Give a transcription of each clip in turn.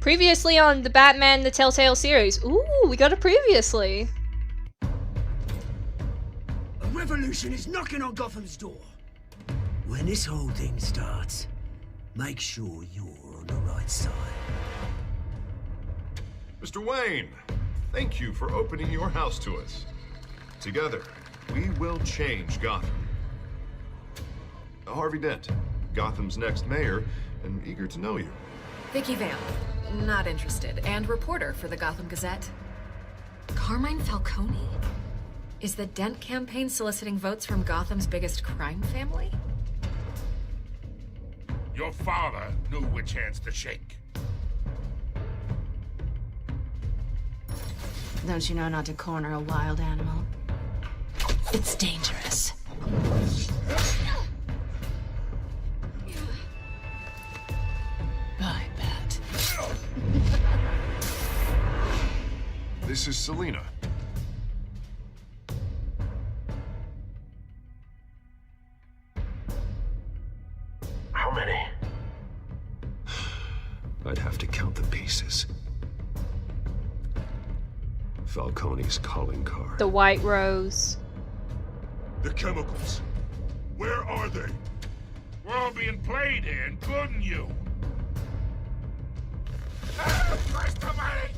Previously on the Batman the Telltale series. Ooh, we got a previously. A revolution is knocking on Gotham's door. When this whole thing starts, make sure you're on the right side. Mr. Wayne, thank you for opening your house to us. Together, we will change Gotham. Harvey Dent, Gotham's next mayor, and eager to know you. Vicky Vale, not interested, and reporter for the Gotham Gazette. Carmine Falcone? Is the Dent campaign soliciting votes from Gotham's biggest crime family? Your father knew which hands to shake. Don't you know not to corner a wild animal? It's dangerous. Bye, Bat. This is Selina. How many? I'd have to count the pieces. Falcone's calling card. The White Rose. The chemicals. Where are they? We're all being played here, including you. Where's the money?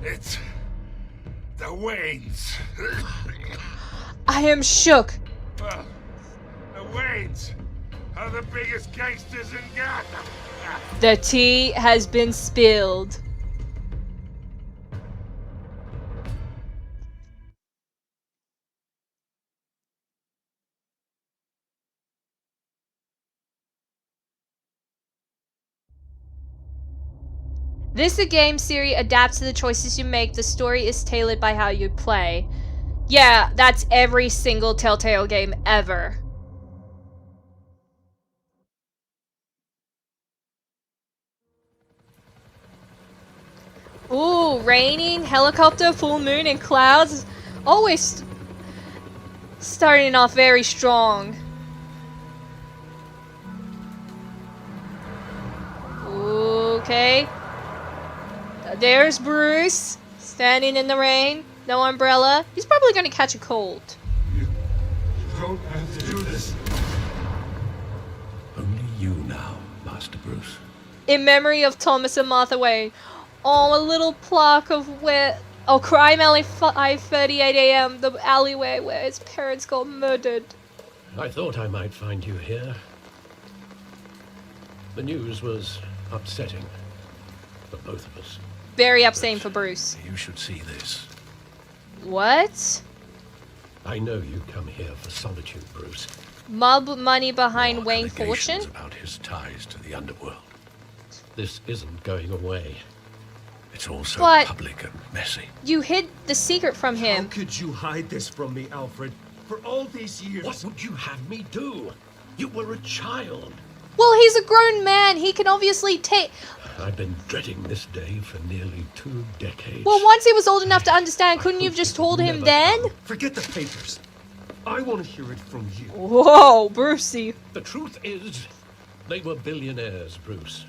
It's the Waynes. I am shook. Well, the Waynes are the biggest gangsters in Gotham. The tea has been spilled. This a game series adapts to the choices you make. The story is tailored by how you play. Yeah, that's every single Telltale game ever. Ooh, raining, helicopter, full moon, and clouds. Always starting off very strong. Okay. There's Bruce, standing in the rain, no umbrella. He's probably gonna catch a cold. You don't have to do this. Only you now, Master Bruce. In memory of Thomas and Martha Wayne. Oh, a little plaque of where... Oh, Crime Alley 5:38 a.m. The alleyway where his parents got murdered. I thought I might find you here. The news was upsetting for both of us. Very upsetting for Bruce. You should see this. What? I know you come here for solitude, Bruce. Mob money behind More Wayne allegations Fortune? about his ties to the underworld. This isn't going away. It's all so But- public and messy. You hid the secret from How him. could you hide this from me, Alfred? For all these years. What would you have me do? You were a child. Well, he's a grown man. He can obviously take... I've been dreading this day for nearly 2 decades. Well, once he was old enough to understand, couldn't you have just told him Never then? come. Forget the papers. I want to hear it from you. Whoa, Brucey. The truth is, they were billionaires, Bruce.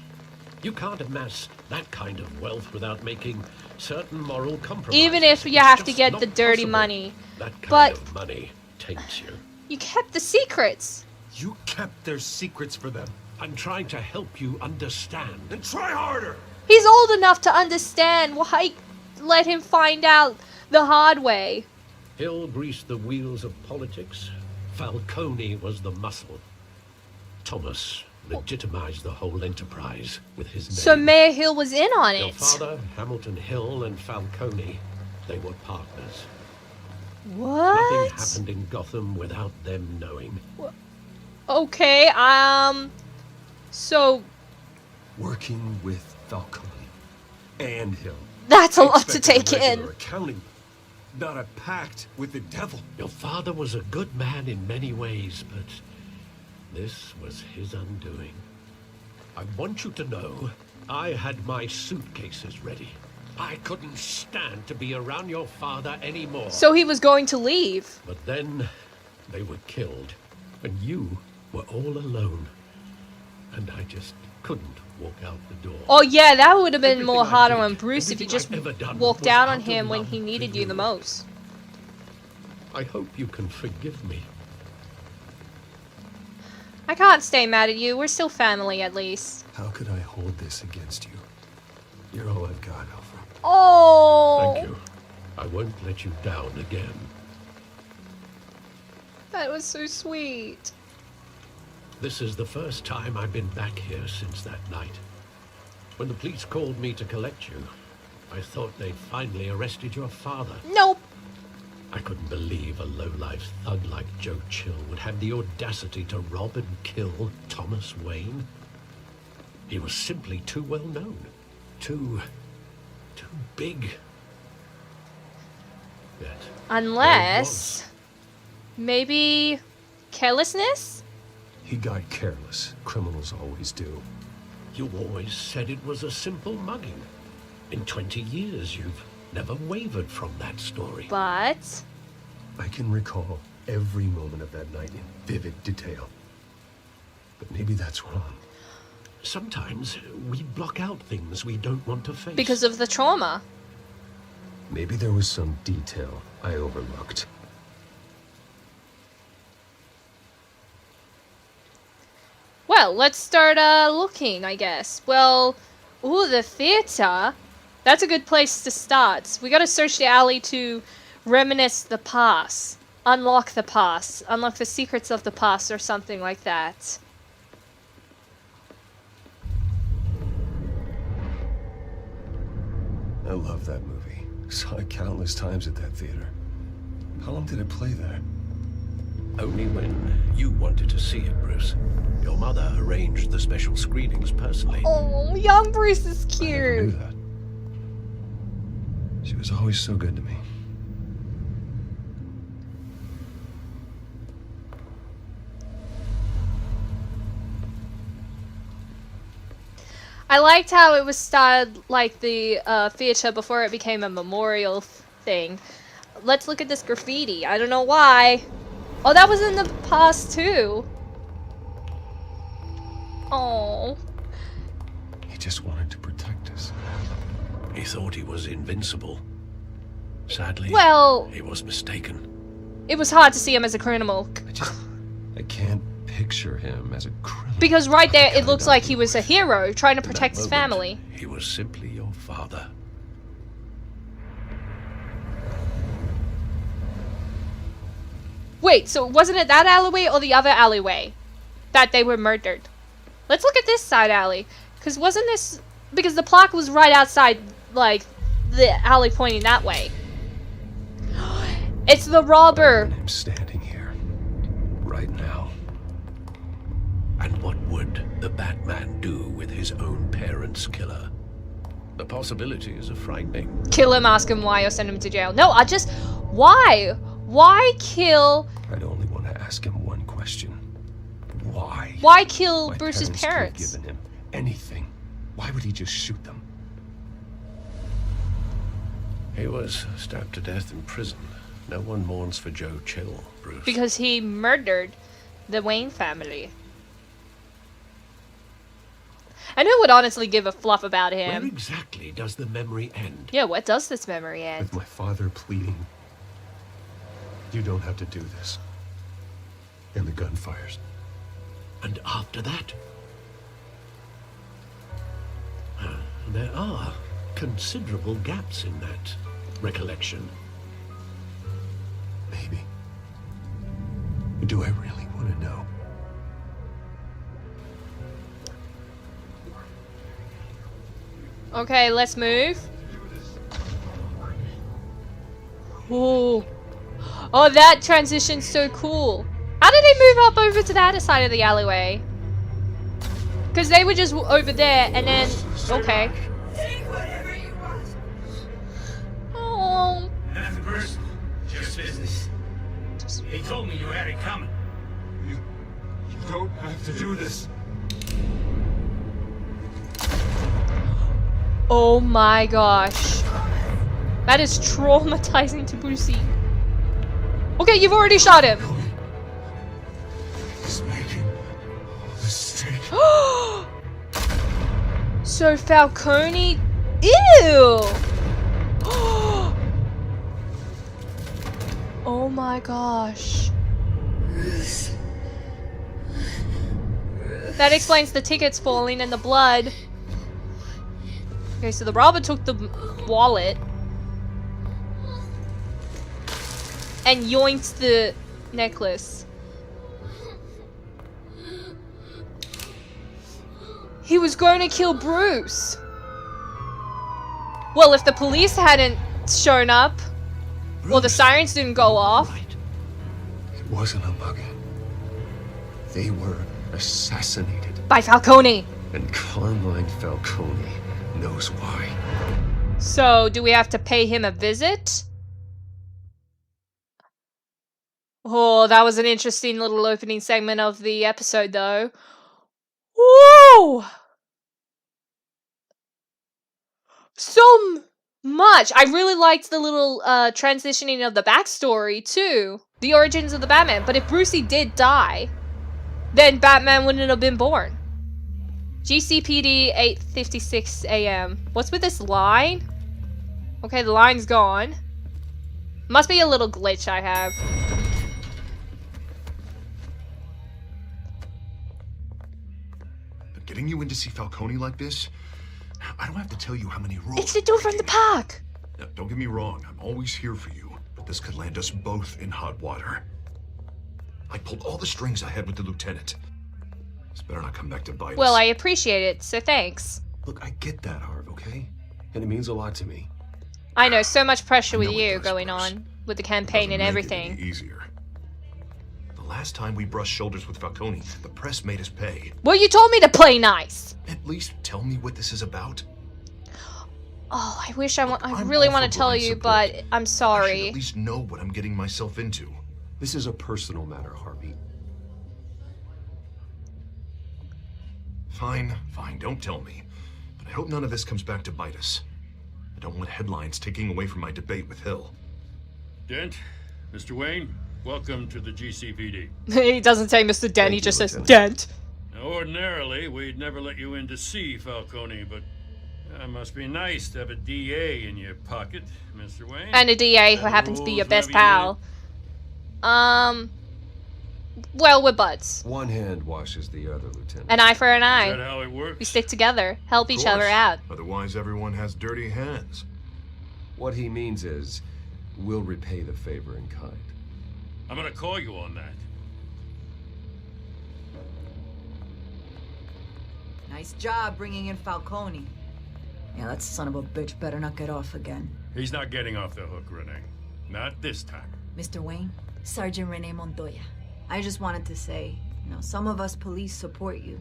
You can't amass that kind of wealth without making certain moral compromises. Even if you It's have to just get not the dirty possible. money. That kind But- of money taints you. You kept the secrets. You kept their secrets for them. I'm trying to help you understand. Then try harder! He's old enough to understand. Why let him find out the hard way? Hill greased the wheels of politics. Falcone was the muscle. Thomas legitimized the whole enterprise with his name. So Mayor Hill was in on Your it. father, Hamilton Hill, and Falcone, they were partners. Nothing What? happened in Gotham without them knowing. Okay, so Working with Falcone and Hill. that's a I lot to expected take a in. regular accounting, not a pact with the devil. Your father was a good man in many ways, but this was his undoing. I want you to know, I had my suitcases ready. I couldn't stand to be around your father anymore. So he was going to leave. But then they were killed, and you were all alone. and I just couldn't walk out the door. Oh yeah, that would have been Everything more I harder did, on Bruce if you just everything I've ever done walked was out out on of him when love he for needed you the you. most. I hope you can forgive me. I can't stay mad at you. We're still family, at least. How could I hold this against you? You're all I've got, Alfred. Oh! Thank you. I won't let you down again. That was so sweet. This is the first time I've been back here since that night. When the police called me to collect you, I thought they'd finally arrested your father. Nope. I couldn't believe a low-life thug like Joe Chill would have the audacity to rob and kill Thomas Wayne. He was simply too well known. Too big. Yet, Unless... maybe... carelessness? He got careless. Criminals always do. you always said it was a simple mugging. In 20 years, you've never wavered from that story. But... I can recall every moment of that night in vivid detail. But maybe that's wrong. Sometimes we block out things we don't want to face. because of the trauma. Maybe there was some detail I overlooked. Well, let's start looking, I guess. Well, ooh, the theater. That's a good place to start. We gotta search the alley to reminisce the past. Unlock the past. Unlock the secrets of the past or something like that. I love that movie. Saw it countless times at that theater. How long did it play there? Only when you wanted to see it, Bruce. Your mother arranged the special screenings personally. Oh, young Bruce is I never knew cute. that. She was always so good to me. I liked how it was started like the theater before it became a memorial thing. Let's look at this graffiti. I don't know why. Oh, that was in the past too. Oh. He just wanted to protect us. He thought he was invincible. Sadly, Well, he was mistaken. it was hard to see him as a criminal. I can't picture him as a criminal. Because right there, it looks like he was a hero trying to In that protect his moment, family. He was simply your father. Wait, so wasn't it that alleyway or the other alleyway that they were murdered? Let's look at this side alley. Because wasn't this... because the plaque was right outside, like, the alley pointing that way. It's the robber! I'm standing here. Right now. And what would the Batman do with his own parents' killer? The possibilities are frightening. Kill him, ask him why, or send him to jail. No, I just... why? Why kill... I'd only want to ask him one question. Why? why kill My Bruce's could have parents? given him anything. Why would he just shoot them? He was stabbed to death in prison. No one mourns for Joe Chill, Bruce. Because he murdered the Wayne family. And who would honestly give a fluff about Where him? exactly does the memory end? Yeah, where does this memory end? With my father pleading, you don't have to do this. And the gunfires. And after that? There are considerable gaps in that recollection. Maybe. Do I really want to know? Okay, let's move. Ooh. Oh, that transition's so cool. How did they move up over to the other side of the alleyway? Because they were just over there and then... okay. Take whatever you want. Oh. Nothing personal, just business. He told me you had it coming. You don't have to do this. Oh my gosh. That is traumatizing to Brucey. Okay, you've already shot him. He's making a mistake. So Falcone... Ew! Oh my gosh. That explains the tickets falling and the blood. Okay, so the robber took the wallet and yoinked the necklace. He was going to kill Bruce. Well, if the police hadn't shown up, or the sirens didn't go off. Right. It wasn't a mugger. They were assassinated. By Falcone. And Carmine Falcone knows why. So, do we have to pay him a visit? Oh, that was an interesting little opening segment of the episode, though. Whoa! So much! I really liked the little transitioning of the backstory, too. The origins of the Batman. But if Brucey did die, then Batman wouldn't have been born. GCPD 8:56 a.m. What's with this line? Okay, the line's gone. Must be a little glitch I have. But getting you in to see Falcone like this, I don't have to tell you how many rules. It's the dude from the park. Now, don't get me wrong, I'm always here for you, but this could land us both in hot water. I pulled all the strings I had with the lieutenant. This better not come back to bite us. Well, I appreciate it, so thanks. Look, I get that, Harv, okay? And it means a lot to me. I know, so much pressure with it you does, going Bruce. on with the campaign and Doesn't make it everything. any easier. The last time we brushed shoulders with Falcone, the press made us pay. Well, you told me to play nice. At least tell me what this is about. Oh, I wish I I'm really all want for to tell blind you, support. but I'm I should sorry. at least know what I'm getting myself into. This is a personal matter, Harvey. Fine, fine, don't tell me. But I hope none of this comes back to bite us. I don't want headlines taking away from my debate with Hill. Dent, Mr. Wayne, welcome to the GCPD. He doesn't say Mr. Dent, he you, just says Lieutenant. Dent. Now, ordinarily, we'd never let you in to see Falcone, but it must be nice to have a DA in your pocket, Mr. Wayne. And a DA who And happens to be your rules best whenever pal. Well, we're buds. One hand washes the other, Lieutenant. An eye for an Is that eye. how it works? We stick together, help each Of other course. out. Otherwise, everyone has dirty hands. What he means is, we'll repay the favor in kind. I'm gonna call you on that. Nice job bringing in Falcone. Yeah, that son of a bitch better not get off again. He's not getting off the hook, Renee. Not this time. Mr. Wayne, Sergeant Renee Montoya. I just wanted to say, some of us police support you,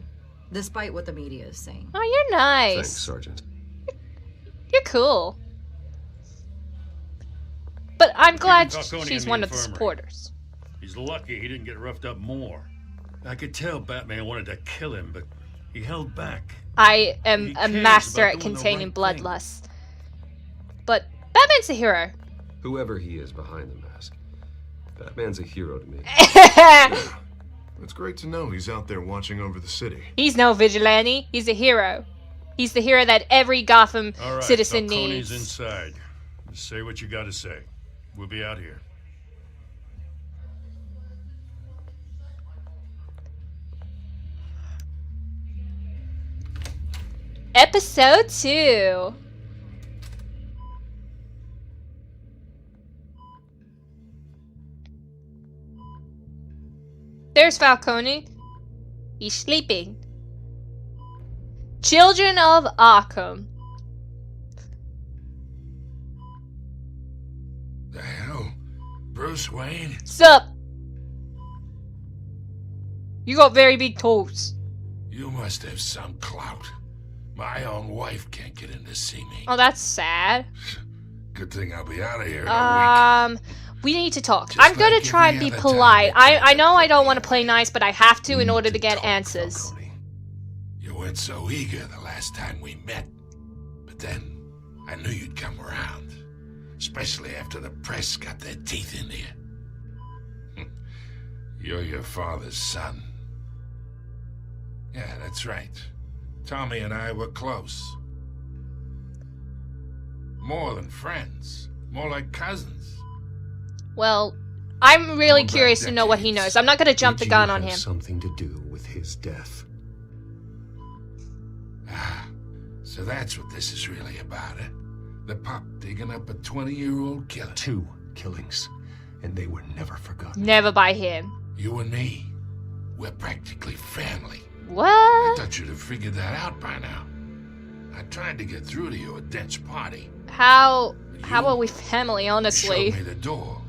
despite what the media is saying. Oh, you're nice. Thanks, Sergeant. You're cool. But I'm glad Falcone she's in the one of the infirmary. supporters. He's lucky he didn't get roughed up more. I could tell Batman wanted to kill him, but he held back. I am He a cares master about at doing the containing right thing. bloodlust. But Batman's a hero. Whoever he is behind the mask, Batman's a hero to me. It's great to know he's out there watching over the city. He's no vigilante. He's a hero. He's the hero that every Gotham All right, citizen Falcone's needs. inside. Just say what you gotta say. We'll be out here. Episode 2. There's Falcone. He's sleeping. Children of Arkham. The hell? Bruce Wayne? Sup? You got very big toes. You must have some clout. My own wife can't get in to see me. Oh, that's sad. Good thing I'll be out of here in a week. We need to talk. Just I'm gonna like try and every be other time polite. I I know I don't want to play nice, but I have to in order to get Talk, answers. Falcone. You weren't so eager the last time we met. But then, I knew you'd come around. Especially after the press got their teeth into you. You're your father's son. Yeah, that's right. Tommy and I were close. More than friends. More like cousins. Well, I'm really Going back curious to know what he decades. knows. I'm not gonna jump Did the gun you on have him. something to do with his death? Ah, so that's what this is really about, eh? The pup digging up a 20-year-old killer. 2 killings, and they were never forgotten. Never by him. You and me, we're practically family. I What? thought you'd have figured that out by now. I tried to get through to you at Dent's party. How are we family, You honestly? showed me the door.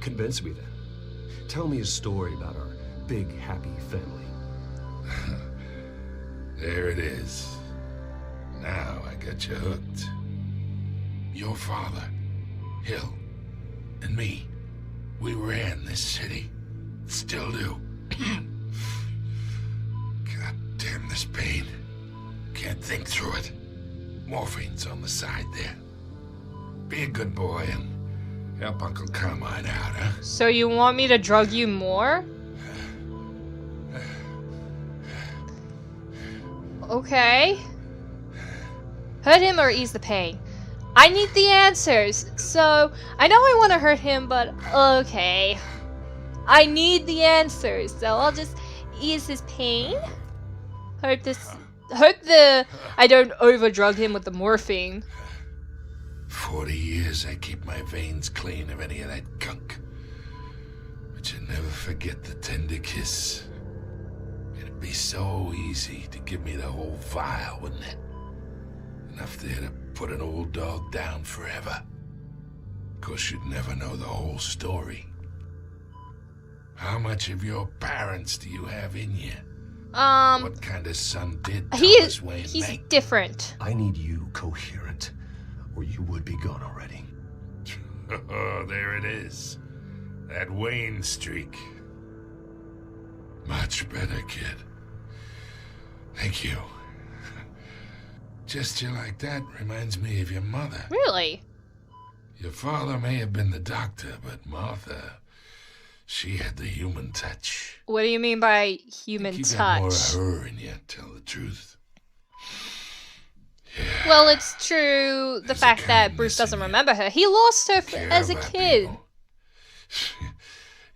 Convince me then. Tell me a story about our big, happy family. There it is. Now I got you hooked. Your father, Hill, and me, we ran this city. Still do. God damn this pain. Can't think through it. Morphine's on the side there. Be a good boy and help Uncle Carmine out, huh? So you want me to drug you more? Okay. Hurt him or ease the pain? I need the answers. So, I know I want to hurt him, but okay. I need the answers, so I'll just ease his pain. Hope I don't overdrug him with the morphine. 40 years I keep my veins clean of any of that gunk. But you never forget the tender kiss. It'd be so easy to give me the whole vial, wouldn't it? Enough there to put an old dog down forever. Of course, you'd never know the whole story. How much of your parents do you have in you? What kind of son did Thomas Wayne he's make? different. I need you coherent, or you would be gone already. Oh, there it is. That Wayne streak. Much better, kid. Thank you. Gesture like that reminds me of your mother. Really? Your father may have been the doctor, but Martha, she had the human touch. What do you mean by human You got more of touch? her in you, tell the truth. Yeah. Well, it's true. The There's a fact that kindness Bruce doesn't in you. remember her. He lost her Care as a about kid. people.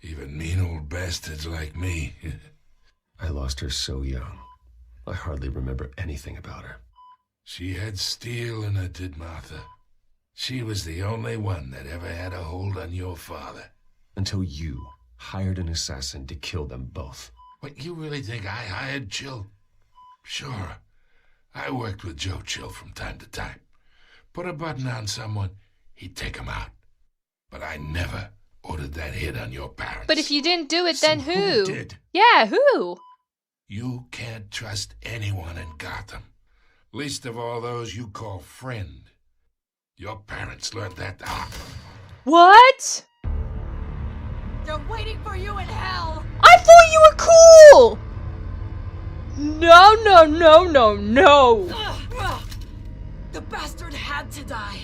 Even mean old bastards like me. I lost her so young. I hardly remember anything about her. She had steel in her, did Martha. She was the only one that ever had a hold on your father. Until you hired an assassin to kill them both. What, you really think I hired Chill? Sure. I worked with Joe Chill from time to time. Put a button on someone, he'd take him out. But I never ordered that hit on your parents. But if you didn't do it, then So who? did? Yeah, who? You can't trust anyone in Gotham. Least of all those you call friend. Your parents learned that hard. What? They're waiting for you in hell! I thought you were cool! No, no, no, no, no! The bastard had to die.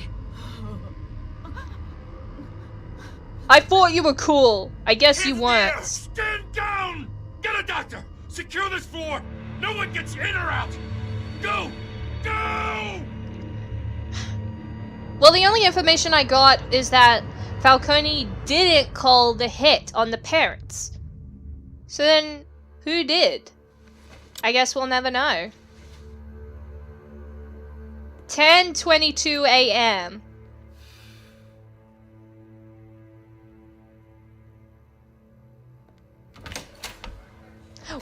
I thought you were cool. I guess you In weren't. there! Stand down! Get a doctor! Secure this floor! No one gets in or out! Go! Go! Well, the only information I got is that Falcone didn't call the hit on the parents. So then, who did? I guess we'll never know. 10:22 a.m.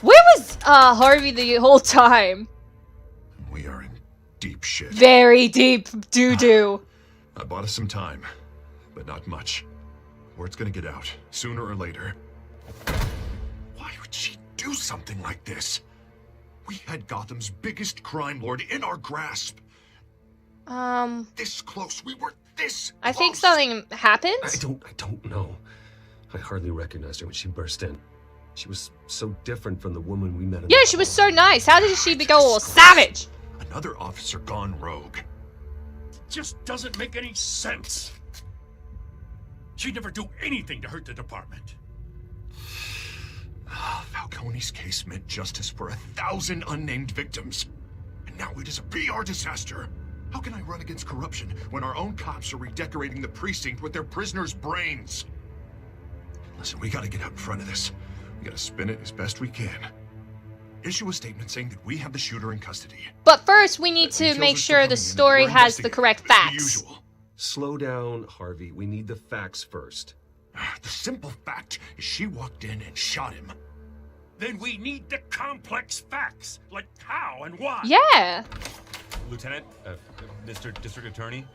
Where was Harvey the whole time? We are in deep shit. Very deep doo-doo. I bought us some time, but not much. Word's gonna get out, sooner or later. Why would she do something like this? We had Gotham's biggest crime lord in our grasp. This close. We were this I think close. something happened. I don't know. I hardly recognized her when she burst in. She was so different from the woman we met in Yeah, the she was hall. so nice. How did she become all savage? Another officer gone rogue. Just doesn't make any sense. She'd never do anything to hurt the department. Falcone's case meant justice for 1,000 unnamed victims. and now it is a PR disaster. How can I run against corruption when our own cops are redecorating the precinct with their prisoners' brains? Listen, we gotta get out in front of this. We gotta spin it as best we can. Issue a statement saying that we have the shooter in custody. But first, we need to make sure the story has the correct facts. Slow down, Harvey. We need the facts first. The simple fact is she walked in and shot him. Then we need the complex facts, like how and why. Yeah. Lieutenant, Mr. District Attorney,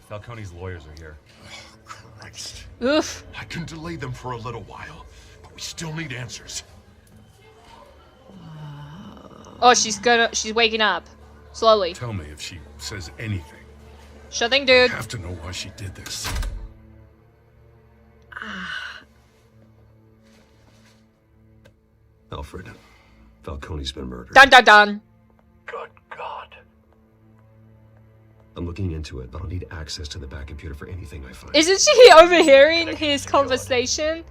Falcone's lawyers are here. Oh, Christ. Oof. I can delay them for a little while, but we still need answers. Oh, she's waking up. Slowly. Tell me if she says anything. Sure thing, dude. I have to know why she did this. Alfred, Falcone's been murdered. Dun dun dun. Good God. I'm looking into it, but I'll need access to the back computer for anything I find. Isn't she overhearing his conversation?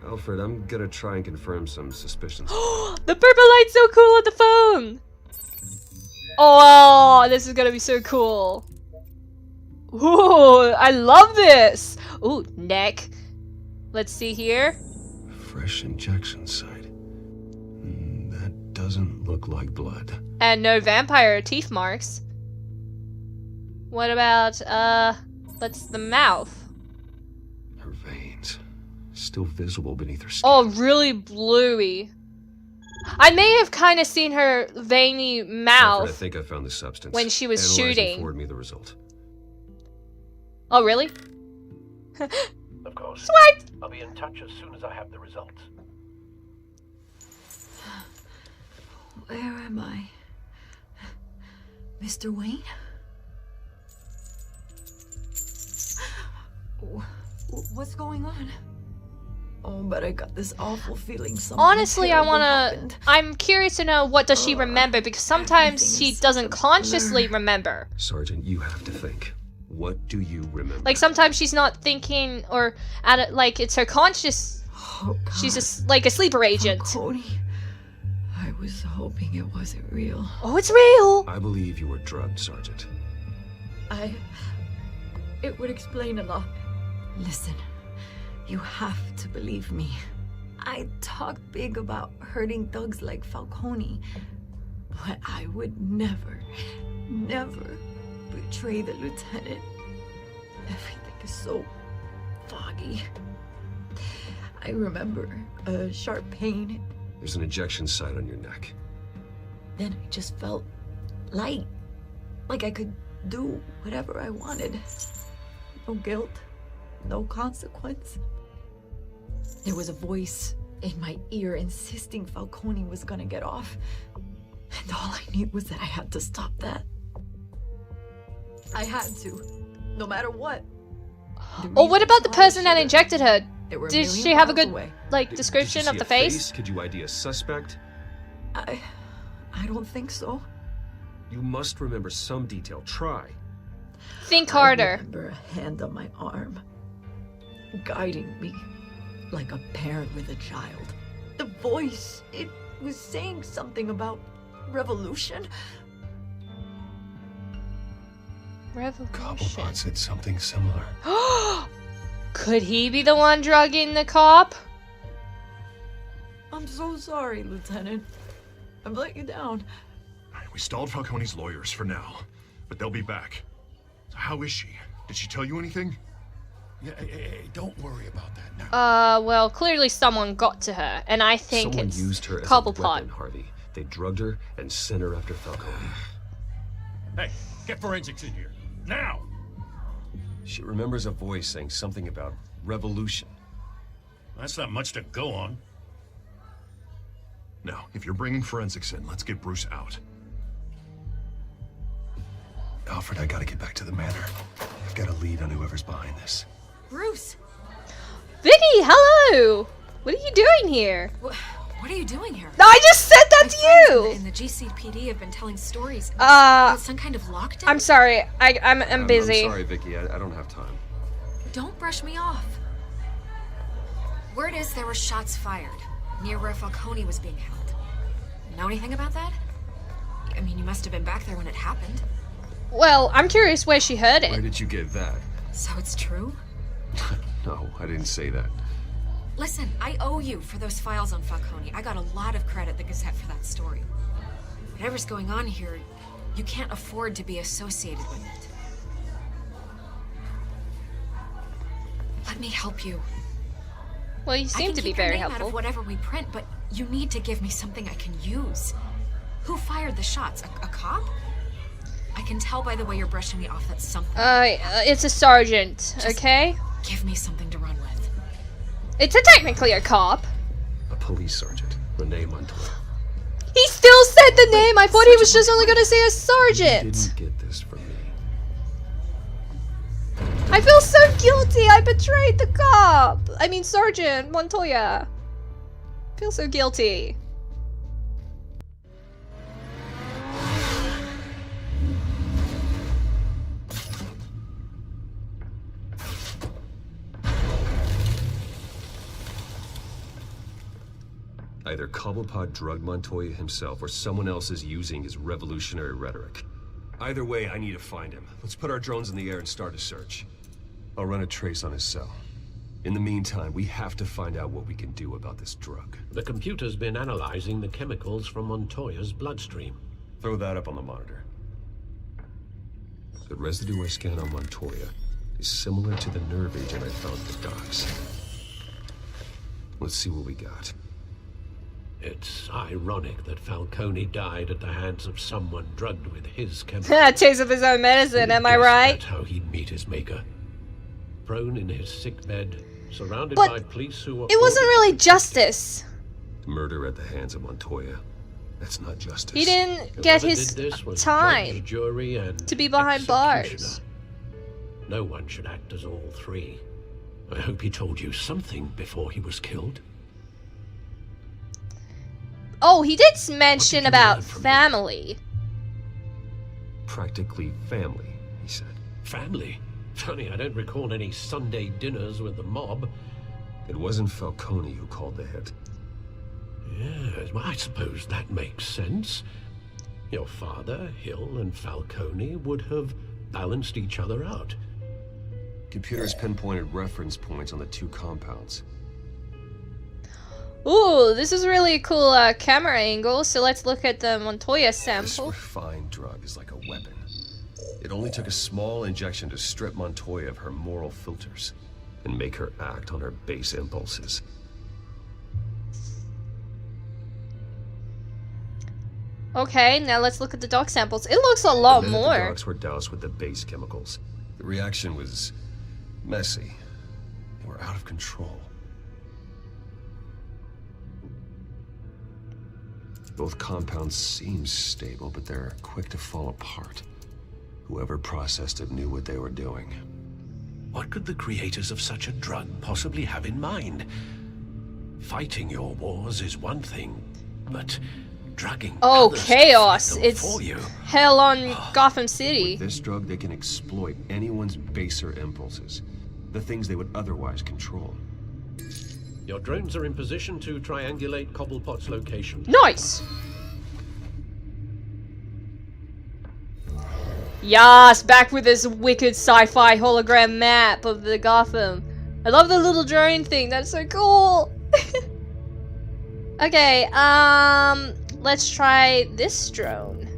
Alfred, I'm gonna try and confirm some suspicions. The purple light's so cool on the phone! Oh, this is gonna be so cool. Ooh, I love this! Ooh, neck. Let's see here. Fresh injection site. That doesn't look like blood. And no vampire teeth marks. What about, that's the mouth. Her veins. Still visible beneath her skin. Oh, really bluey. I may have kind of seen her veiny mouth. Alfred, I think I found the substance. When she was Analyze and shooting. forward me the result. Oh, really? Of course. Swipe! I'll be in touch as soon as I have the results. Where am I? Mr. Wayne? What's going on? Oh, but I got this awful feeling something Honestly, I wanna... happened. I'm curious to know what does she remember, because sometimes she doesn't consciously remember. Sergeant, you have to think. What do you remember? Like, sometimes she's not thinking, or like, it's her conscious... Oh, God. She's just like a sleeper agent. Falcone. I was hoping it wasn't real. Oh, it's real! I believe you were drugged, Sergeant. It would explain a lot. Listen, you have to believe me. I talked big about hurting thugs like Falcone, but I would never, never betray the lieutenant. Everything is so foggy. I remember a sharp pain. There's an injection site on your neck. Then I just felt light, like I could do whatever I wanted. No guilt, no consequence. There was a voice in my ear insisting Falcone was gonna get off. And all I knew was that I had to stop that. I had to, no matter what. Oh, what about the person that injected her? Did million she have a miles good, away. like, Did description you of see the a face? Could you ID a suspect? I don't think so. You must remember some detail. Try. Think I harder. remember a hand on my arm, guiding me like a parent with a child. The voice, it was saying something about revolution. Revolution. Cobblepot said something similar. Could he be the one drugging the cop? I'm so sorry, Lieutenant. I've let you down. We stalled Falcone's lawyers for now, but they'll be back. So how is she? Did she tell you anything? Yeah, hey, don't worry about that now. Well, clearly someone got to her, and I think Someone it's used her as a Cobblepot. weapon, Harvey. They drugged her and sent her after Falcone. Hey, get forensics in here. Now! She remembers a voice saying something about revolution. That's not much to go on. Now, if you're bringing forensics in, let's get Bruce out. Alfred, I gotta get back to the manor. I've got a lead on whoever's behind this. Bruce! Vicky, hello! What are you doing here? What are you doing here? I just said that to you! And the GCPD have been telling stories. It's some kind of lockdown? I'm sorry. I'm busy. I'm sorry, Vicky. I don't have time. Don't brush me off. Word is there were shots fired near where Falcone was being held. Know anything about that? I mean, you must have been back there when it happened. Well, I'm curious where she heard it. Where did you get that? So it's true? No, I didn't say that. Listen, I owe you for those files on Falcone. I got a lot of credit at the Gazette for that story. Whatever's going on here, you can't afford to be associated with it. Let me help you. Well, you seem to be very helpful. Out helpful. of whatever we print, but you need to give me something I can use. Who fired the shots? A cop? I can tell by the way you're brushing me off that something. It's a sergeant, okay? Give me something to run with. It's technically a cop. A police sergeant, Renee Montoya. He still said the name! I thought he was just only gonna say a sergeant! You didn't get this from me. I feel so guilty! I betrayed the cop! I mean, Sergeant Montoya. I feel so guilty. Either Cobblepot drugged Montoya himself or someone else is using his revolutionary rhetoric. Either way, I need to find him. Let's put our drones in the air and start a search. I'll run a trace on his cell. In the meantime, we have to find out what we can do about this drug. The computer's been analyzing the chemicals from Montoya's bloodstream. Throw that up on the monitor. The residue I scan on Montoya is similar to the nerve agent I found at the docks. Let's see what we got. It's ironic that Falcone died at the hands of someone drugged with his chemicals. Taste of his own medicine, am I right? That's how he'd meet his maker. Prone in his sickbed, surrounded by police who were... It wasn't really justice. Murder at the hands of Montoya. That's not justice. He didn't get his time judge, jury, and to be behind bars. No one should act as all three. I hope he told you something before he was killed. Oh, he did mention about family. Practically family, he said. Family? Funny, I don't recall any Sunday dinners with the mob. It wasn't Falcone who called the hit. Yes, well, I suppose that makes sense. Your father, Hill, and Falcone would have balanced each other out. Computers pinpointed reference points on the two compounds. Ooh, this is really a cool camera angle, so let's look at the Montoya sample. This refined drug is like a weapon. It only took a small injection to strip Montoya of her moral filters and make her act on her base impulses. Okay, now let's look at the doc samples. It looks a lot more. The dogs were doused with the base chemicals. The reaction was messy. They were out of control. Both compounds seem stable, but they're quick to fall apart. Whoever processed it knew what they were doing. What could the creators of such a drug possibly have in mind? Fighting your wars is one thing, but drugging others chaos! To fight them it's for you. Hell on Gotham City. With this drug, they can exploit anyone's baser impulses, the things they would otherwise control. Your drones are in position to triangulate Cobblepot's location. Nice! Yas, back with this wicked sci-fi hologram map of the Gotham. I love the little drone thing, that's so cool! Okay, let's try this drone.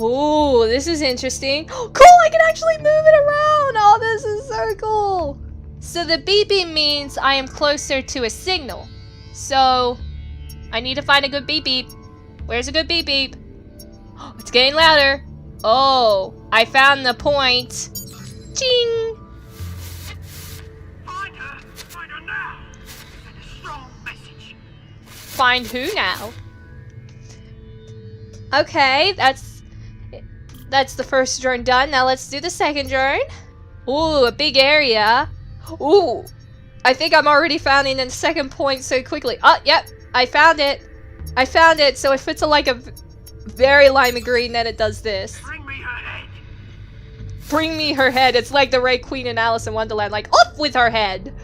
Ooh, this is interesting. Cool, I can actually move it around! Oh, this is so cool! So the beeping means I am closer to a signal. So, I need to find a good beep beep. Where's a good beep beep? It's getting louder. Oh, I found the point. Ching! Find her! Find her now! Send a strong message. Find who now? Okay, that's the first drone done. Now let's do the second drone. Ooh, a big area. Ooh, I think I'm already finding the second point so quickly. Oh, yep, I found it. I found it. So if it's like a very lime green, then it does this. Bring me her head. Bring me her head. It's like the Ray Queen in Alice in Wonderland. Like, off with her head.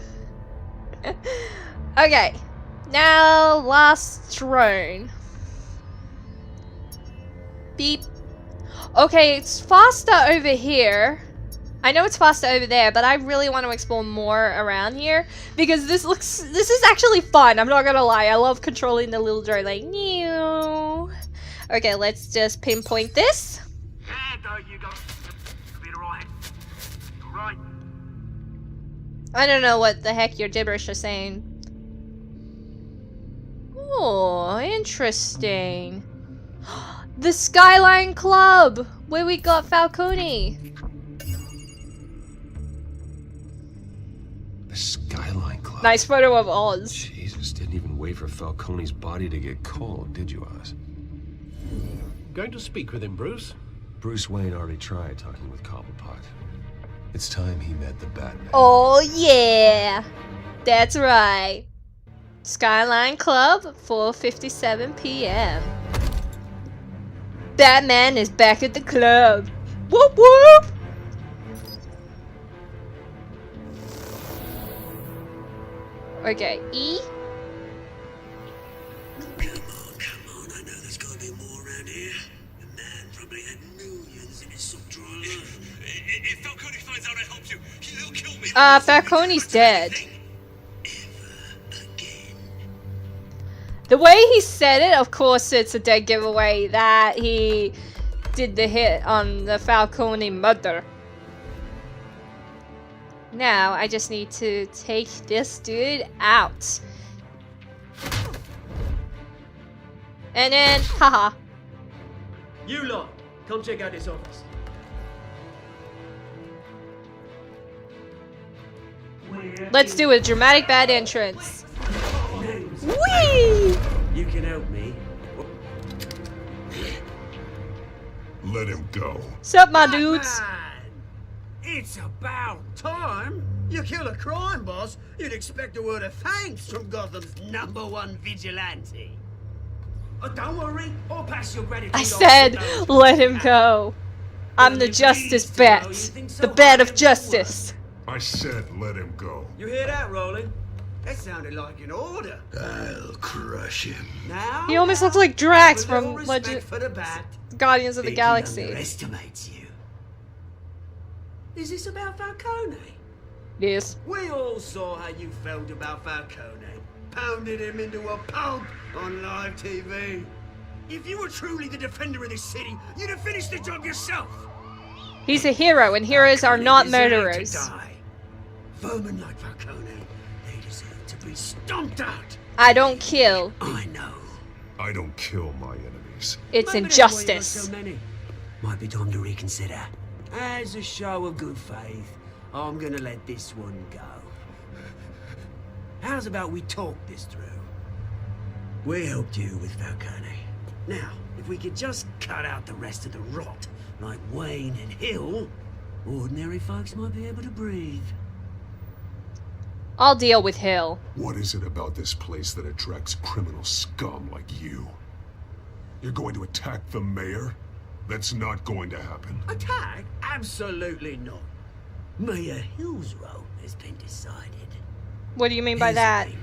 Okay. Now, last drone. Beep. Okay, it's faster over here. I know it's faster over there, but I really want to explore more around here because this is actually fun. I'm not gonna lie. I love controlling the little drone like new. Okay, let's just pinpoint this. Yeah, there you go. Be alright. Alright. I don't know what the heck your gibberish is saying. Oh, interesting. The Skyline Club, where we got Falcone. The Skyline Club. Nice photo of Oz. Jesus, didn't even wait for Falcone's body to get cold, did you, Oz? Going to speak with him, Bruce? Bruce Wayne already tried talking with Cobblepot. It's time he met the Batman. Oh yeah, that's right. Skyline Club, 4:57 p.m. Batman is back at the club. Whoop whoop! Okay, E. Come on, I know there's gotta be more around here. The man probably had millions in his sock drawer alone. If Falcone finds out I helped you, he'll kill me. Falcone's dead. The way he said it, of course it's a dead giveaway that he did the hit on the Falcone mother. Now, I just need to take this dude out. And then, haha. You lot, come check out this office. Let's do a dramatic bad entrance. Whee! You can help me. Let him go. Sup, my dudes? It's about time. You kill a crime boss, you'd expect a word of thanks from Gotham's #1 vigilante. Oh, don't worry, I'll pass your gratitude. I said, let him go. I'm the justice bat. The bat of justice. I said let him go. You hear that, Roland? That sounded like an order. I'll crush him. Now, He almost looks like Drax with all from respect for the bat, Guardians of the he Galaxy. underestimates you. Is this about Falcone? Yes. We all saw how you felt about Falcone. Pounded him into a pulp on live TV. If you were truly the defender of this city, you'd have finished the job yourself. He's a hero, and heroes are not murderers. To die. Vermin like Falcone, they deserve to be stomped out. I don't kill. I know. I don't kill my enemies. It's Maybe that's why you got injustice. so many. Might be time to reconsider. As a show of good faith, I'm gonna let this one go. How's about we talk this through? We helped you with Falcone. Now, if we could just cut out the rest of the rot, like Wayne and Hill, ordinary folks might be able to breathe. I'll deal with Hill. What is it about this place that attracts criminal scum like you? You're going to attack the mayor? That's not going to happen. Attack? Absolutely not. Mayor Hill's role has been decided. What do you mean by Here's the that? thing.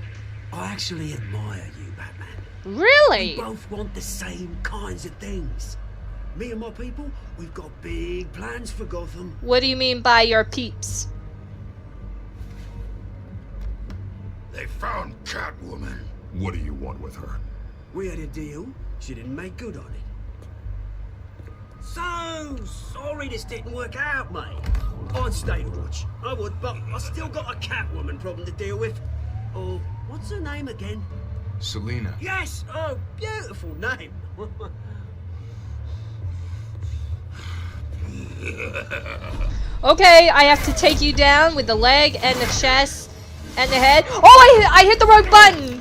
I actually admire you, Batman. Really? We both want the same kinds of things. Me and my people, we've got big plans for Gotham. What do you mean by your peeps? They found Catwoman. What do you want with her? We had a deal. She didn't make good on it. So sorry this didn't work out, mate. I'd stay to watch. I would, but I still got a Catwoman problem to deal with. Oh, what's her name again? Selena. Yes! Oh, beautiful name. Okay, I have to take you down with the leg and the chest and the head. Oh, I hit the wrong button!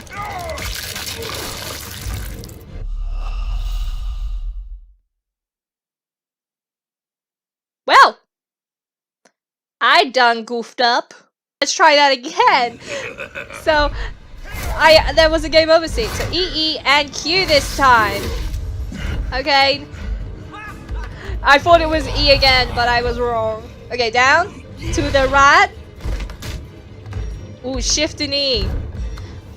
Well, I done goofed up. Let's try that again. So, there was a game over scene. So E and Q this time. Okay. I thought it was E again, but I was wrong. Okay, down to the right. Ooh, shift and E.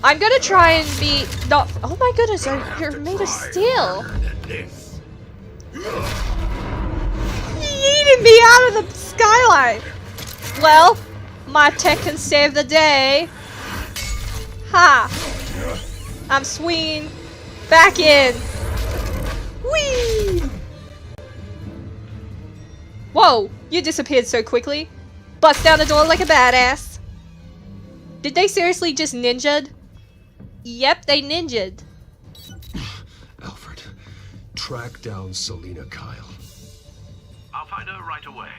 I'm gonna try and be not. Oh my goodness, you're made of steel. Yeeted me out of the skylight. Well, my tech can save the day. Ha! I'm swinging back in. Whee! Whoa! You disappeared so quickly. Bust down the door like a badass. Did they seriously just ninja'd? Yep, they ninja'd. Alfred, track down Selina Kyle. I'll find her right away.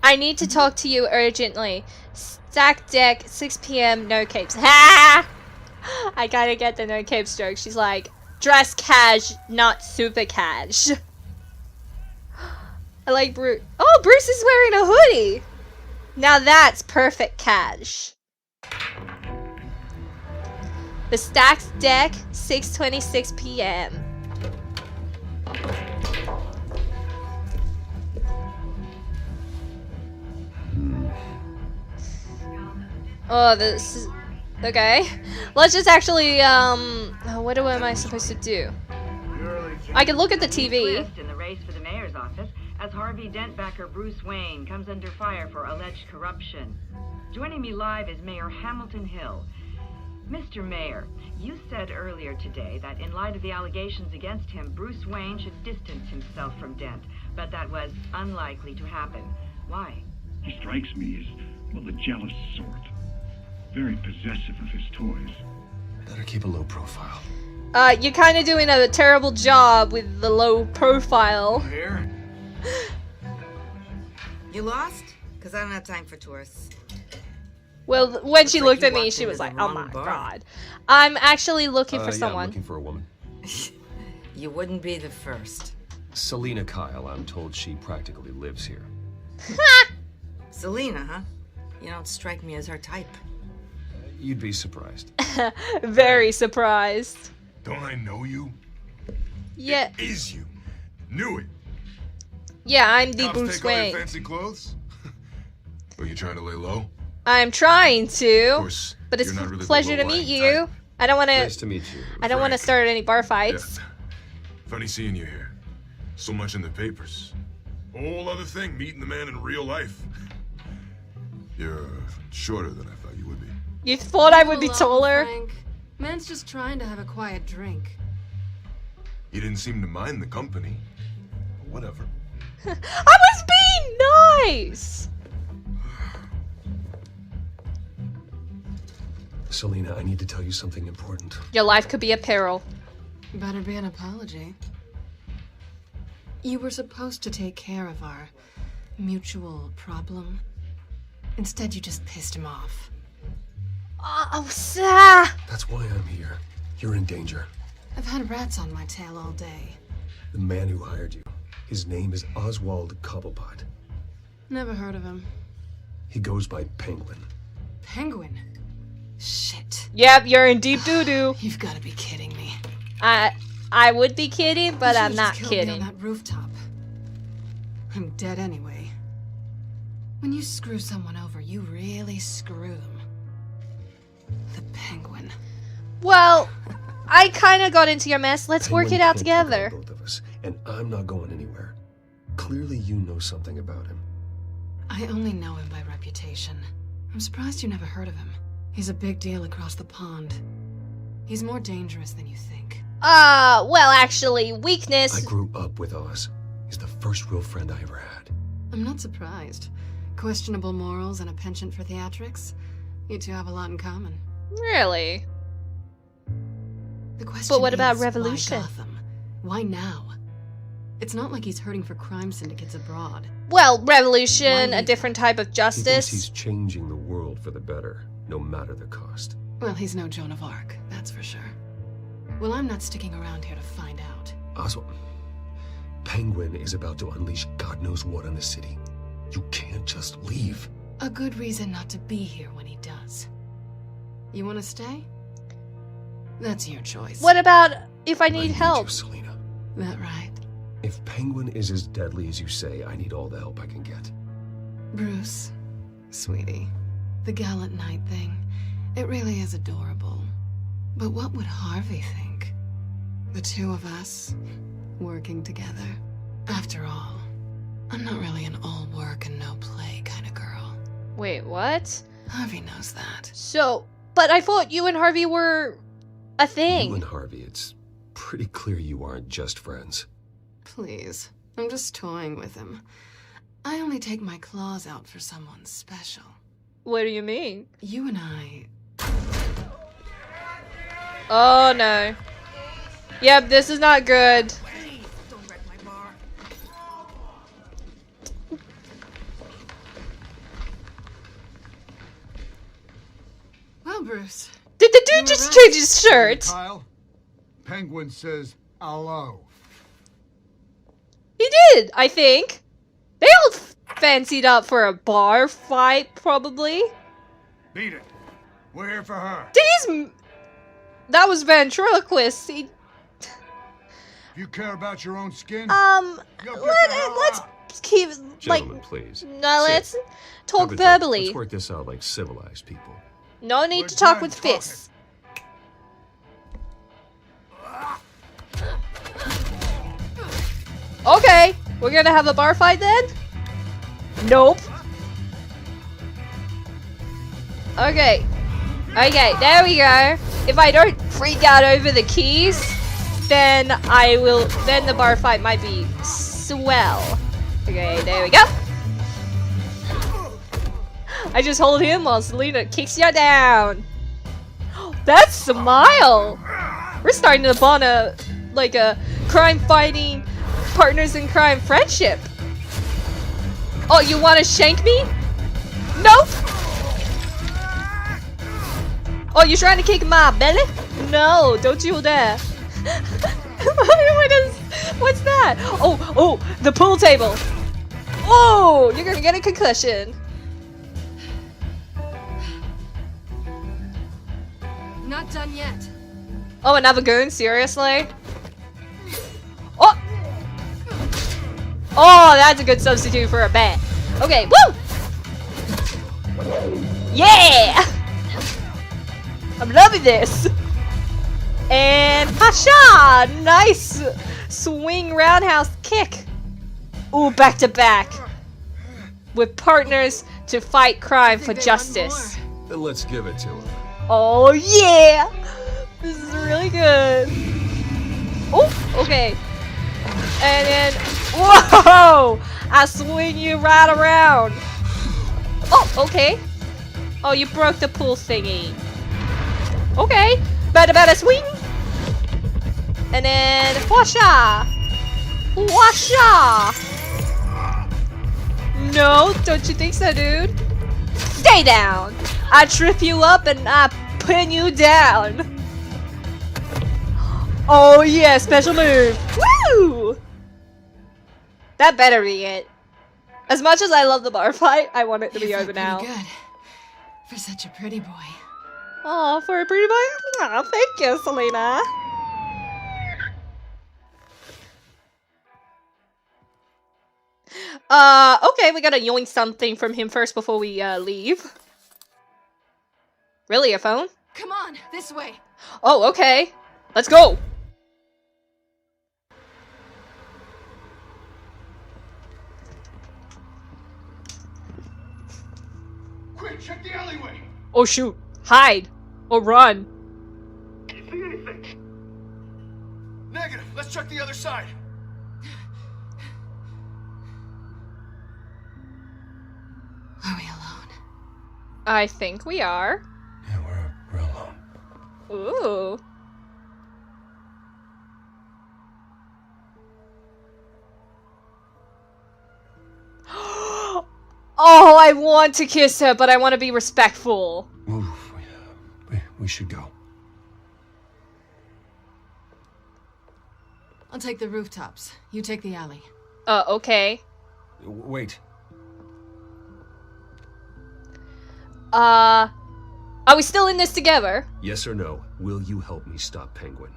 I need to talk to you urgently. Stack deck, 6 p.m., no capes. Ha! I gotta get the no capes joke. She's like, dress cash, not super cash. I like Bruce. Oh, Bruce is wearing a hoodie. Now that's perfect cash. The stacked deck, 6:26 p.m. Oh, this is... Okay. Let's just actually, what am I supposed to do? I can look at the TV. In the race for the mayor's office, as Harvey Dent backer Bruce Wayne comes under fire for alleged corruption. Joining me live is Mayor Hamilton Hill. Mr. Mayor, you said earlier today that in light of the allegations against him, Bruce Wayne should distance himself from Dent, but that was unlikely to happen. Why? He strikes me as, well, the jealous sort. Very possessive of his toys. Better keep a low profile. You're kind of doing a terrible job with the low profile. Here. You lost? Because I don't have time for tourists. Well, when she looked at me, she was like, oh my god. I'm actually looking for someone. I'm looking for a woman. You wouldn't be the first. Selina Kyle, I'm told she practically lives here. Selina, huh? You don't strike me as her type. You'd be surprised. Very surprised. Don't I know you? Yeah. It is you. Knew it. Yeah, I'm the Cops Bruce take all your Wayne. fancy clothes? Are you trying to lay low? I'm trying to. Of course, but it's you're not a really pleasure to meet you. I don't want to. Nice to meet you. I don't want to start any bar fights. Yeah. Funny seeing you here. So much in the papers. Whole other thing, meeting the man in real life. You're shorter than I thought you would be. You thought I would be taller? Frank. Man's just trying to have a quiet drink. You didn't seem to mind the company. But whatever. I was being nice! Selina, I need to tell you something important. Your life could be a peril. Better be an apology. You were supposed to take care of our mutual problem. Instead, you just pissed him off. Oh, sir! That's why I'm here. You're in danger. I've had rats on my tail all day. The man who hired you, his name is Oswald Cobblepot. Never heard of him. He goes by Penguin. Penguin? Shit. Yep, you're in deep doo-doo. You've got to be kidding me. I would be kidding, but I'm not Me kidding. on that rooftop. I'm dead anyway. When you screw someone over, you really screw them. The Penguin. Well, I kind of got into your mess. Let's work it out together. Both of us, and I'm not going anywhere. Clearly, you know something about him. I only know him by reputation. I'm surprised you never heard of him. He's a big deal across the pond. He's more dangerous than you think. Well, actually, weakness. I grew up with Oz. He's the first real friend I ever had. I'm not surprised. Questionable morals and a penchant for theatrics. You two have a lot in common. Really? The question But what about is, revolution? Why Gotham? Why now? It's not like he's hurting for crime syndicates abroad. Well, revolution, a different type of He thinks justice. he's changing the world for the better, no matter the cost. Well, he's no Joan of Arc, that's for sure. Well, I'm not sticking around here to find out. Oswald, Penguin is about to unleash God knows what on the city. You can't just leave. A good reason not to be here when he does. You want to stay? That's your choice. What about if I need I need help? you, Selina. That right? If Penguin is as deadly as you say, I need all the help I can get. Bruce, sweetie, the gallant knight thing, it really is adorable. But what would Harvey think? The two of us, working together. After all, I'm not really an all work and no play kind of girl. Wait, what? Harvey knows that. So, but I thought you and Harvey were a thing. You and Harvey, it's pretty clear you aren't just friends. Please, I'm just toying with him. I only take my claws out for someone special. What do you mean? You and I... Oh no. Yep, this is not good. Don't wreck my bar. Well, Bruce. Did the dude just change his shirt? Kyle, Penguin says hello. He did, I think. They all fancied up for a bar fight, probably. Beat it. We're here for her. That was ventriloquist. If you care about your own skin, let's keep Gentlemen, please. No, Sit. let's talk Have a drink. verbally. Let's work this out like civilized people. No need to talk with fists. Okay, we're gonna have a bar fight then? Nope. Okay. Okay, there we go. If I don't freak out over the keys, then then the bar fight might be swell. Okay, there we go. I just hold him while Selena kicks you down. That smile! We're starting to bond a crime-fighting, partners in crime friendship. Oh, you want to shank me? Nope. Oh, you're trying to kick my belly? No, don't you dare. What's that? Oh, the pool table. Oh, you're gonna get a concussion. Not done yet. Oh, another goon? Seriously? Oh! Oh, that's a good substitute for a bat. Okay, woo! Yeah! I'm loving this. And hasha! Nice swing roundhouse kick. Ooh, back to back. With partners to fight crime for justice. Then let's give it to him. Oh yeah! This is really good. Oh, okay. And then, whoa! I swing you right around. Oh, okay. Oh, you broke the pool thingy. Okay. Better swing. And then, washa! Washa! No, don't you think so, dude? Stay down! I trip you up and I pin you down. Oh yeah, special move. Woo! That better be it. As much as I love the bar fight, I want it to be over now. Good. For such a pretty boy. Oh, for a pretty boy? Oh, thank you, Selena. Okay, we gotta yoink something from him first before we leave. Really, a phone? Come on, this way. Oh, okay. Let's go. Quick, check the alleyway. Oh shoot. Hide. Or run. See anything? Negative. Let's check the other side. Are we alone? I think we are. Yeah, we're alone. Ooh. Oh, I want to kiss her, but I want to be respectful. Oof, we should go. I'll take the rooftops. You take the alley. Okay. Wait. Are we still in this together? Yes or no? Will you help me stop Penguin?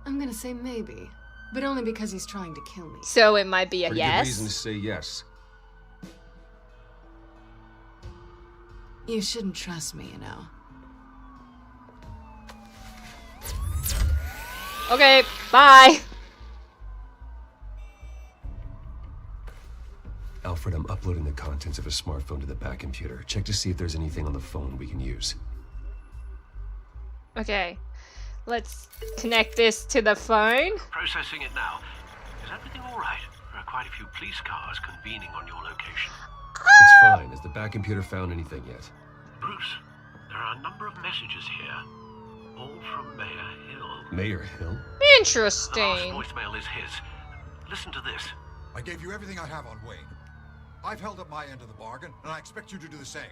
I'm gonna say maybe. But only because he's trying to kill me. So it might be a Pretty yes. good reason to say yes. You shouldn't trust me, you know. Okay, bye. Alfred, I'm uploading the contents of a smartphone to the back computer. Check to see if there's anything on the phone we can use. Okay, let's connect this to the phone. Processing it now. Is everything all right? There are quite a few police cars convening on your location. It's fine. Has the back computer found anything yet? Bruce, there are a number of messages here, all from Mayor Hill. Mayor Hill? The Interesting. last voicemail is his. Listen to this. I gave you everything I have on Wayne. I've held up my end of the bargain, and I expect you to do the same.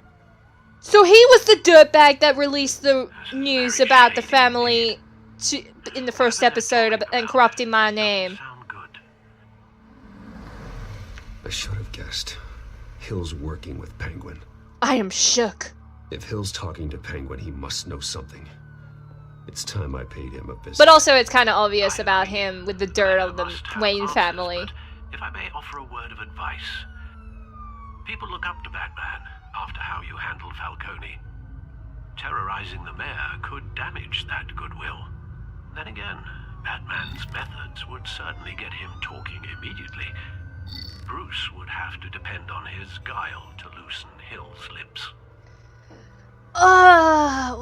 So he was the dirtbag that released the news about the family in the first episode and corrupting my name. I should have guessed. Hill's working with Penguin. I am shook. If Hill's talking to Penguin, he must know something. It's time I paid him a visit. But also it's kind of obvious about him with the dirt of the Wayne family. If I may offer a word of advice. People look up to Batman after how you handled Falcone. Terrorizing the mayor could damage that goodwill. Then again, Batman's methods would certainly get him talking immediately. Bruce would have to depend on his guile to loosen Hill's lips.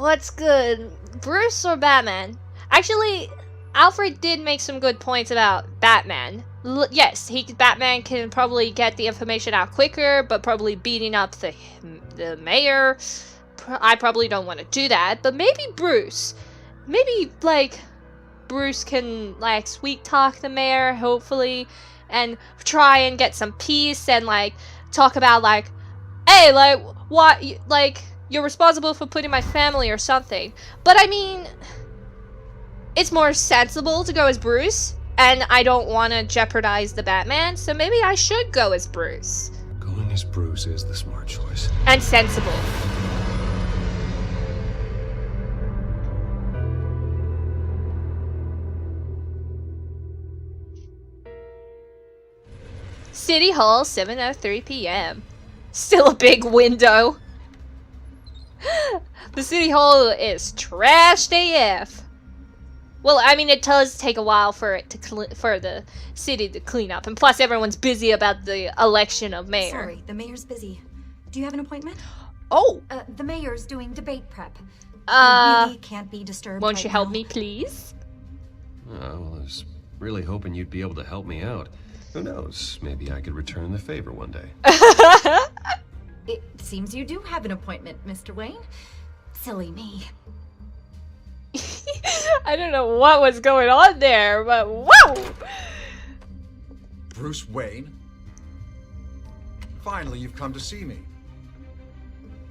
What's good? Bruce or Batman? Actually, Alfred did make some good points about Batman. Yes, Batman can probably get the information out quicker, but probably beating up the mayor, I probably don't want to do that. But maybe Bruce. Maybe, like, Bruce can, like, sweet talk the mayor, hopefully, and try and get some peace and, like, talk about, like, hey, like, what, like, you're responsible for putting my family or something. But, I mean, it's more sensible to go as Bruce, and I don't want to jeopardize the Batman, so maybe I should go as Bruce. Going as Bruce is the smart choice. And sensible. City Hall, 7:03 p.m. Still a big window. The City Hall is trashed AF. Well, I mean, it does take a while for it to for the city to clean up, and plus everyone's busy about the election of mayor. Sorry, the mayor's busy. Do you have an appointment? Oh! The mayor's doing debate prep. You really can't be disturbed. Won't you help now. me, please? Oh, well, I was really hoping you'd be able to help me out. Who knows? Maybe I could return the favor one day. It seems you do have an appointment, Mr. Wayne. Silly me. I don't know what was going on there, but whoa! Bruce Wayne? Finally, you've come to see me.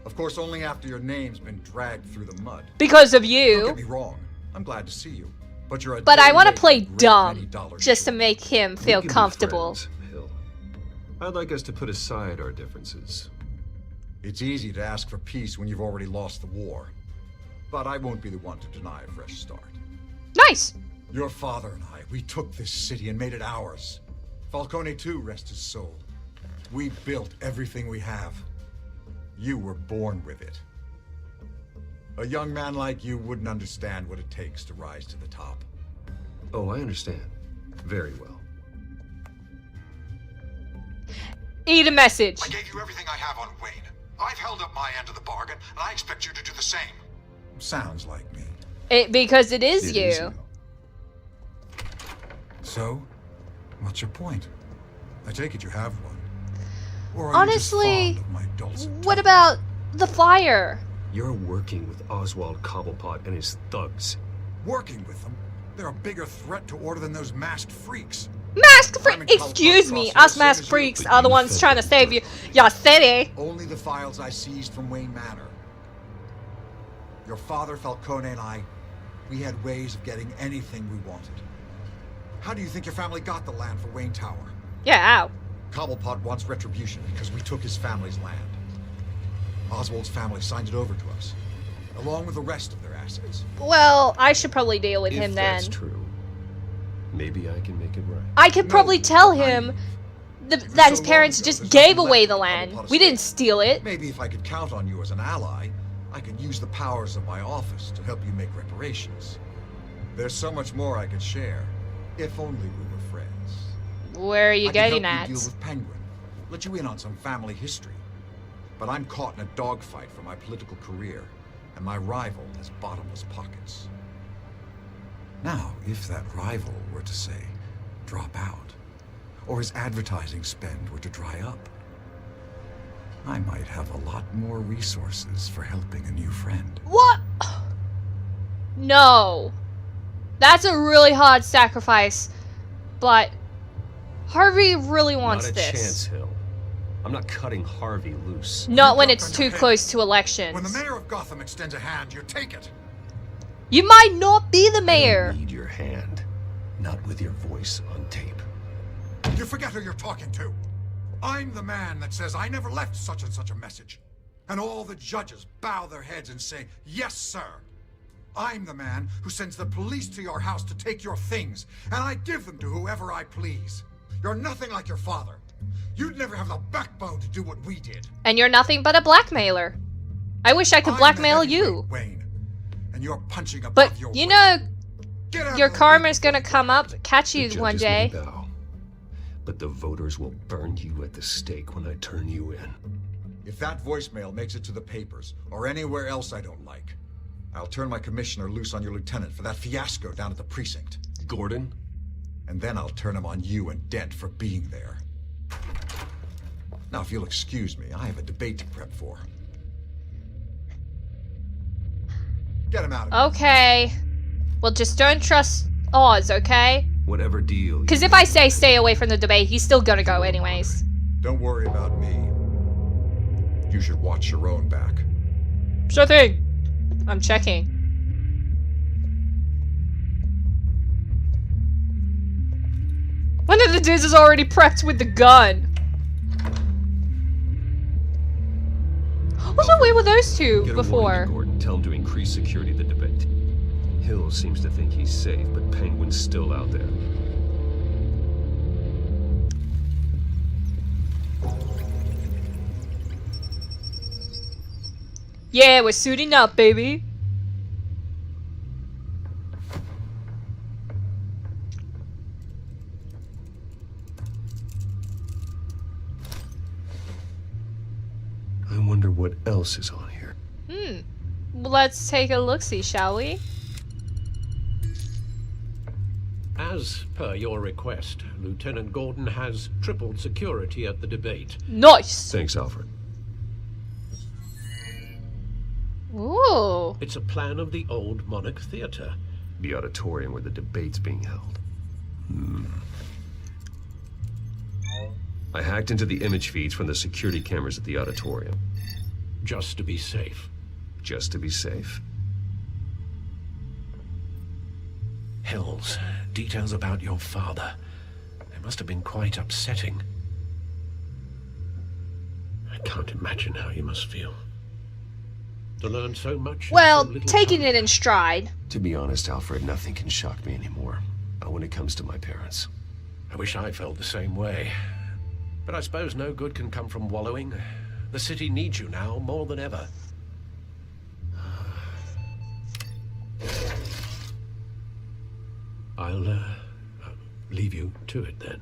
Of course, only after your name's been dragged through the mud. Because of you. Don't get me wrong. I'm glad to see you. But you're a But I want to play great dumb, many dollars just to make him feel We can be comfortable. friends, Hill. I'd like us to put aside our differences. It's easy to ask for peace when you've already lost the war. But I won't be the one to deny a fresh start. Nice! Your father and I, we took this city and made it ours. Falcone too, rest his soul. We built everything we have. You were born with it. A young man like you wouldn't understand what it takes to rise to the top. Oh, I understand. Very well. Eat a message. I gave you everything I have on Wayne. I've held up my end of the bargain, and I expect you to do the same. Sounds like me. Because it is you. So, what's your point? I take it you have one. Or are Honestly, you just fond of my dulcet what about the fire? You're working with Oswald Cobblepot and his thugs. Working with them? They're a bigger threat to order than those masked freaks. Masked freaks? Excuse me, us masked freaks are the ones trying to save you, your city. Only the files I seized from Wayne Manor. Your father, Falcone, and I, we had ways of getting anything we wanted. How do you think your family got the land for Wayne Tower? Yeah, ow. Cobblepot wants retribution because we took his family's land. Oswald's family signed it over to us, along with the rest of their assets. Well, I should probably deal with him If then. that's true. Maybe I can make it right. I could probably tell him that his parents just gave away the land. We didn't steal it. Maybe if I could count on you as an ally, I could use the powers of my office to help you make reparations. There's so much more I could share, if only we were friends. Where are you getting I at? could help you deal with Penguin, let you in on some family history. But I'm caught in a dogfight for my political career, and my rival has bottomless pockets. Now, if that rival were to say, drop out, or his advertising spend were to dry up, I might have a lot more resources for helping a new friend. What? No. That's a really hard sacrifice, but Harvey really wants Not a this. chance, Hill. I'm not cutting Harvey loose. Not when it's too close to elections. When the mayor of Gotham extends a hand, you take it. You might not be the mayor. I need your hand, not with your voice on tape. You forget who you're talking to. I'm the man that says I never left such and such a message. And all the judges bow their heads and say, yes, sir. I'm the man who sends the police to your house to take your things, and I give them to whoever I please. You're nothing like your father. You'd never have the backbone to do what we did. And you're nothing but a blackmailer. I wish I could blackmail you. Wayne, and you're punching above But your you weight. know, Get out your of the karma's gonna come up, catch The you judges one may day. bow, but the voters will burn you at the stake when I turn you in. If that voicemail makes it to the papers, or anywhere else I don't like, I'll turn my commissioner loose on your lieutenant for that fiasco down at the precinct. Gordon? And then I'll turn him on you and Dent for being there. Now, if you'll excuse me, I have a debate to prep for. Get him out of here. Okay. Well, just don't trust Oz, okay? Whatever deal. Because if I say stay away from the debate, he's still gonna go anyways. Don't worry about me. You should watch your own back. Sure thing. I'm checking. One of the dudes is already prepped with the gun. Wasn't we with those two Get a warning before? to Gordon. Tell him to increase security of the debate. Hill seems to think he's safe, but Penguin's still out there. Yeah, we're suiting up, baby. I wonder what else is on here. Well, let's take a look-see, shall we? As per your request, Lieutenant Gordon has tripled security at the debate. Nice! Thanks, Alfred. Ooh. It's a plan of the old Monarch Theater. The auditorium where the debate's being held. I hacked into the image feeds from the security cameras at the auditorium. Just to be safe. Just to be safe. Hills, details about your father. They must have been quite upsetting. I can't imagine how you must feel. To learn so much in Well, so little taking time. it in stride. To be honest, Alfred, nothing can shock me anymore. Not when it comes to my parents. I wish I felt the same way. But I suppose no good can come from wallowing. The city needs you now more than ever. I'll leave you to it then.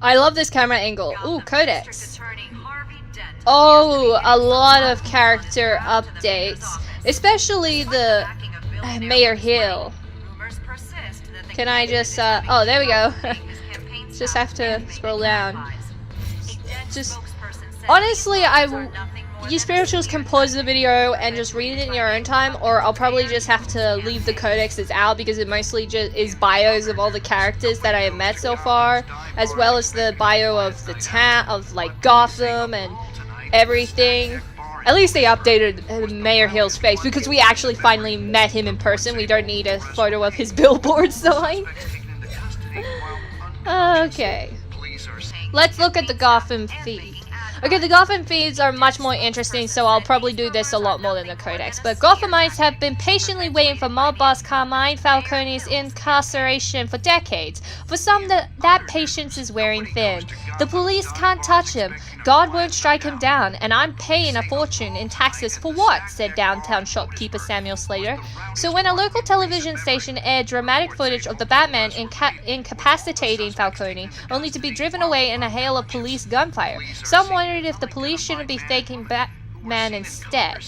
I love this camera angle. Ooh, Codex. Oh, a lot of character updates. Especially the Mayor Hill. Can I just, oh, there we go. Just have to scroll down. Just, honestly, you spirituals can pause the video and just read it in your own time, or I'll probably just have to leave the codexes out because it mostly just is bios of all the characters that I have met so far, as well as the bio of the town, of like Gotham and everything. At least they updated Mayor Hill's face because we actually finally met him in person. We don't need a photo of his billboard sign. Okay. Let's look at the Gotham feed. Okay, the Gotham feeds are much more interesting, so I'll probably do this a lot more than the Codex. But Gothamites have been patiently waiting for mob boss Carmine Falcone's incarceration for decades. For some, that patience is wearing thin. The police can't touch him. God won't strike him down, and I'm paying a fortune in taxes for what? Said downtown shopkeeper Samuel Slater. So when a local television station aired dramatic footage of the Batman incapacitating Falcone, only to be driven away in a hail of police gunfire, some wondered if the police shouldn't be thanking Batman instead.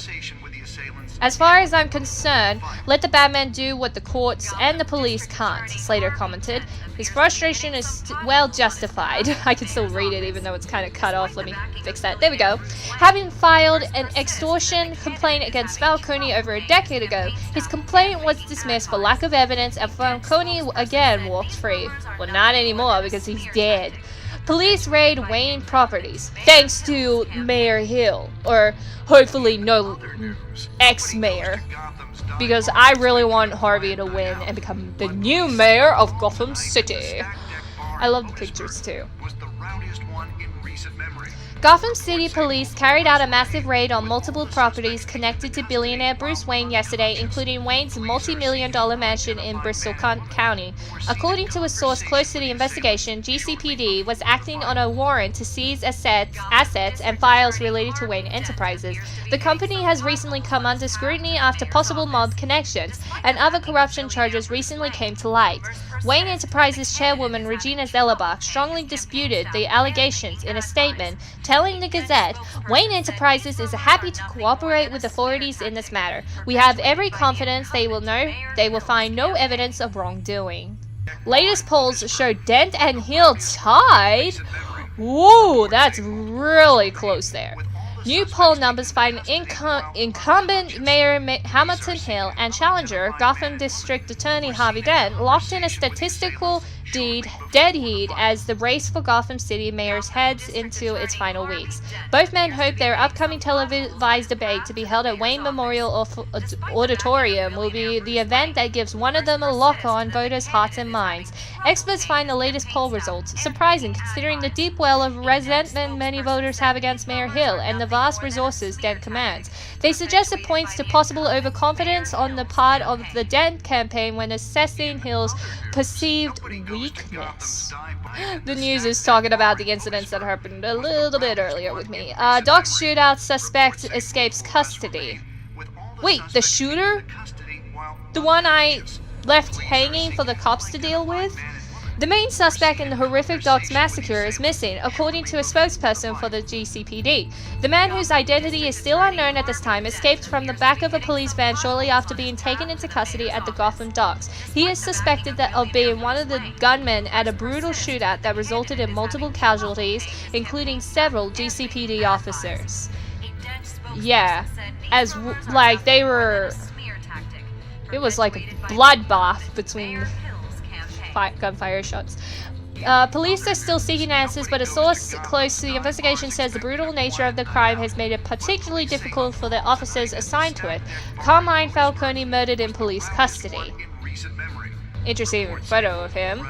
As far as I'm concerned, let the Batman do what the courts and the police can't, Slater commented. His frustration is well justified. I can still read it even though it's kind of cut off. Let me fix that. There we go. Having filed an extortion complaint against Falcone over a decade ago, his complaint was dismissed for lack of evidence and Falcone again walked free. Well, not anymore because he's dead. Police raid Wayne properties, thanks to Mayor Hill, or hopefully no ex-mayor, because I really want Harvey to win and become the new mayor of Gotham City. I love the pictures too. Gotham City Police carried out a massive raid on multiple properties connected to billionaire Bruce Wayne yesterday, including Wayne's multi-million-dollar mansion in Bristol County. According to a source close to the investigation, GCPD was acting on a warrant to seize assets and files related to Wayne Enterprises. The company has recently come under scrutiny after possible mob connections, and other corruption charges recently came to light. Wayne Enterprises chairwoman Regina Zellerbach strongly disputed the allegations in a statement, telling the Gazette, "Wayne Enterprises is happy to cooperate with authorities in this matter. We have every confidence they will find no evidence of wrongdoing." Latest polls show Dent and Hill tied. Whoa, that's really close there. New poll numbers find incumbent Mayor Hamilton Hill and challenger Gotham District Attorney Harvey Dent locked in a statistical dead heat as the race for Gotham City mayors heads into its final weeks. Both men hope their upcoming televised debate to be held at Wayne Memorial Auditorium will be the event that gives one of them a lock on voters' hearts and minds. Experts find the latest poll results surprising considering the deep well of resentment many voters have against Mayor Hill and the vast resources Dent commands. They suggest it points to possible overconfidence on the part of the Dent campaign when assessing Hill's perceived weakness. The news is talking about the incidents that happened a little bit earlier with me. Doc's shootout suspect escapes custody. Wait, the shooter? The one I left hanging for the cops to deal with? The main suspect in the horrific Doc's massacre is missing, according to a spokesperson for the GCPD. The man, whose identity is still unknown at this time, escaped from the back of a police van shortly after being taken into custody at the Gotham docks. He is suspected of being one of the gunmen at a brutal shootout that resulted in multiple casualties, including several GCPD officers. Yeah, it was like a bloodbath between gunfire shots. Police are still seeking answers, but a source close to the investigation says the brutal nature of the crime has made it particularly difficult for the officers assigned to it. Carmine Falcone murdered in police custody. Interesting photo of him.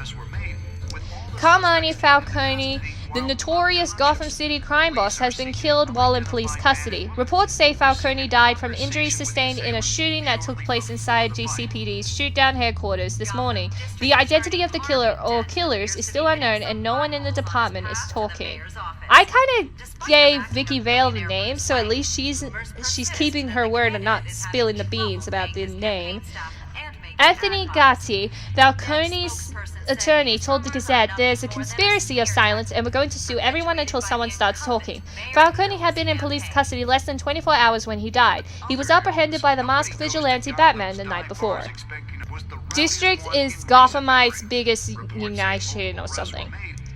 Carmine Falcone, the notorious Gotham City crime boss, has been killed while in police custody. Reports say Falcone died from injuries sustained in a shooting that took place inside GCPD's shoot-down headquarters this morning. The identity of the killer or killers is still unknown, and no one in the department is talking. I kind of gave Vicky Vale the name, so at least she's keeping her word and not spilling the beans about the name. Anthony Gatti, Falcone's attorney, told the Gazette, "There's a conspiracy of silence and we're going to sue everyone until someone starts talking." Falcone had been in police custody less than 24 hours when he died. He was apprehended by the masked vigilante Batman the night before. District is Gothamites' biggest unition or something.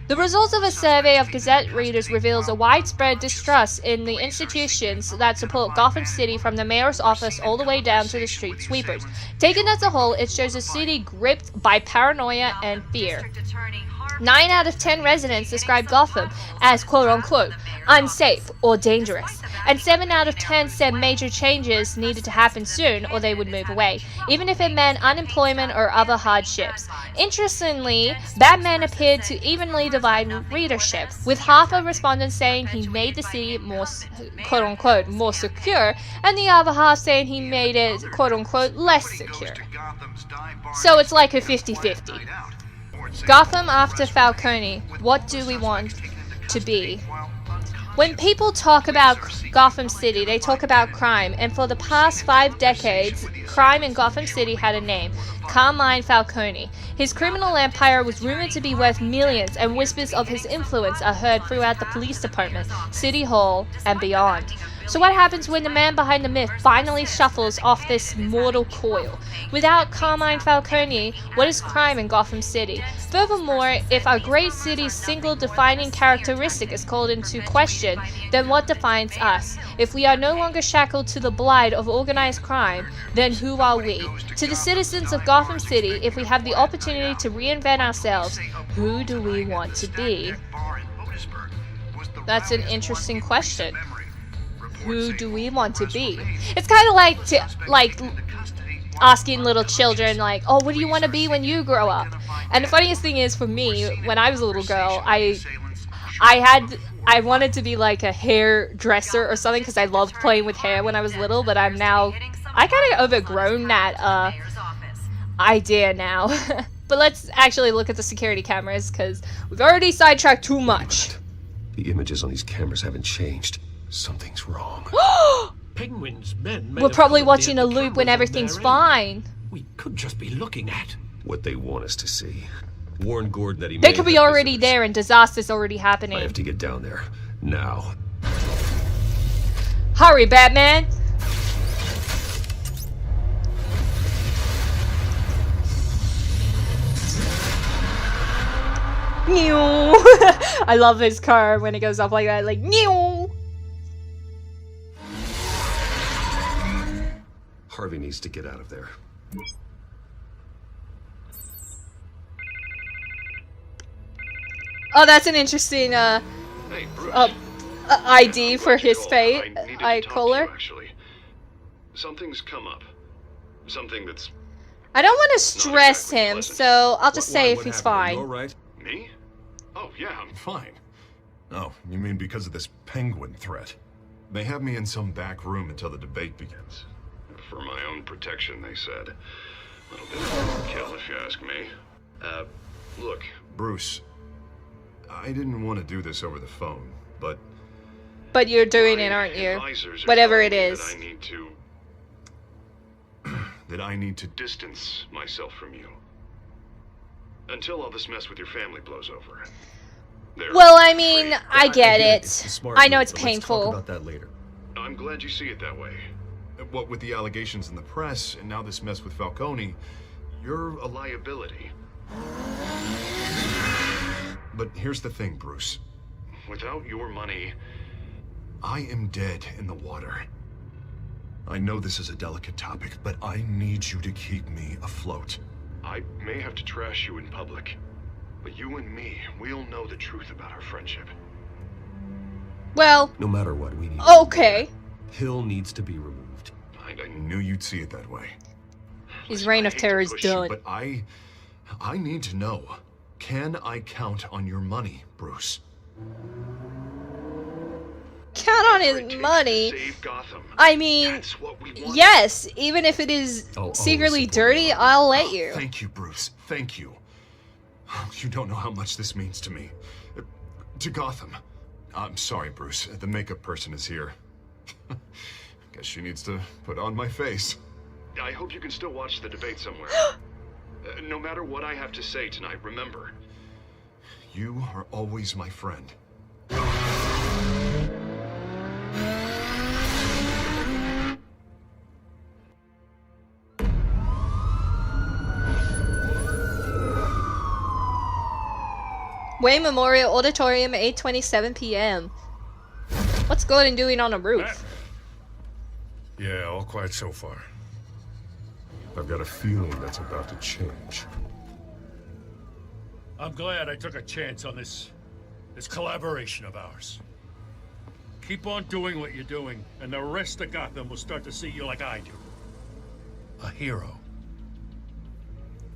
The results of a survey of Gazette readers reveals a widespread distrust in the institutions that support Gotham City, from the mayor's office all the way down to the street sweepers. Taken as a whole, it shows a city gripped by paranoia and fear. 9 out of 10 residents describe Gotham as quote-unquote unsafe or dangerous, and 7 out of 10 said major changes needed to happen soon or they would move away, even if it meant unemployment or other hardships. Interestingly, Batman appeared to evenly divide readership, with half of respondents saying he made the city more, quote-unquote, more secure, and the other half saying he made it, quote-unquote, less secure. So it's like a 50-50. Gotham after Falcone, what do we want to be? When people talk about Gotham City, they talk about crime, and for the past 5 decades, crime in Gotham City had a name, Carmine Falcone. His criminal empire was rumored to be worth millions, and whispers of his influence are heard throughout the police department, City Hall, and beyond. So what happens when the man behind the myth finally shuffles off this mortal coil? Without Carmine Falcone, what is crime in Gotham City? Furthermore, if our great city's single defining characteristic is called into question, then what defines us? If we are no longer shackled to the blight of organized crime, then who are we? To the citizens of Gotham City, if we have the opportunity to reinvent ourselves, who do we want to be? That's an interesting question. Who do we want to be? It's kind of like asking little children, like, oh, what do you want to be when you grow up? And the funniest thing is, for me, when I was a little girl, I wanted to be like a hairdresser or something because I loved playing with hair when I was little, but I kind of overgrown that idea now. But let's actually look at the security cameras because we've already sidetracked too much. The images on these cameras haven't changed. Something's wrong. Penguin's men. We're probably watching a loop when everything's fine. We could just be looking at what they want us to see. Warn Gordon that he They could be already there and disaster's already happening. I have to get down there now. Hurry, Batman! I love his car when it goes off like that, like Harvey needs to get out of there. Oh, that's an interesting ID for his fate. Eye collar. Actually, something's come up. Something that's. I don't want to stress him, so I'll just say if he's fine. You all right? Me? Oh yeah, I'm fine. Oh, you mean because of this penguin threat? They have me in some back room until the debate begins. For my own protection, they said. A little bit of overkill, if you ask me. Look, Bruce, I didn't want to do this over the phone, but... But you're doing it, aren't you? Whatever it is. That I need to distance myself from you. Until all this mess with your family blows over. Well, I mean, I get it. I know it's painful. Let's talk about that later. I'm glad you see it that way. What with the allegations in the press, and now this mess with Falcone, you're a liability. But here's the thing, Bruce. Without your money, I am dead in the water. I know this is a delicate topic, but I need you to keep me afloat. I may have to trash you in public, but you and me, we'll know the truth about our friendship. Well... No matter what, we need... Okay. Hill needs to be removed. I knew you'd see it that way. His reign of terror is done. But I need to know. Can I count on your money, Bruce? Count on his money? I mean, yes, even if it is secretly dirty, I'll let you. Thank you, Bruce. Thank you. You don't know how much this means to me. To Gotham. I'm sorry, Bruce. The makeup person is here. Guess she needs to put on my face. I hope you can still watch the debate somewhere. No matter what I have to say tonight, remember, you are always my friend. Wayne Memorial Auditorium, 8:27 p.m. What's Gordon doing on a roof? Yeah, all quiet so far. I've got a feeling that's about to change. I'm glad I took a chance on this collaboration of ours. Keep on doing what you're doing, and the rest of Gotham will start to see you like I do. A hero.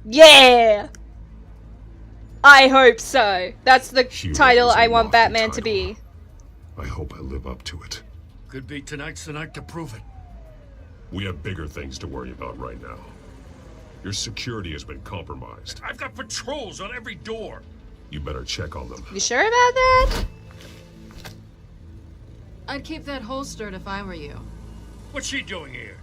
Yeah! I hope so. That's the Hero title is a I want lofty Batman to title. be. I hope I live up to it. Could be tonight's the night to prove it. We have bigger things to worry about right now. Your security has been compromised. I've got patrols on every door. You better check on them. You sure about that? I'd keep that holstered if I were you. What's she doing here?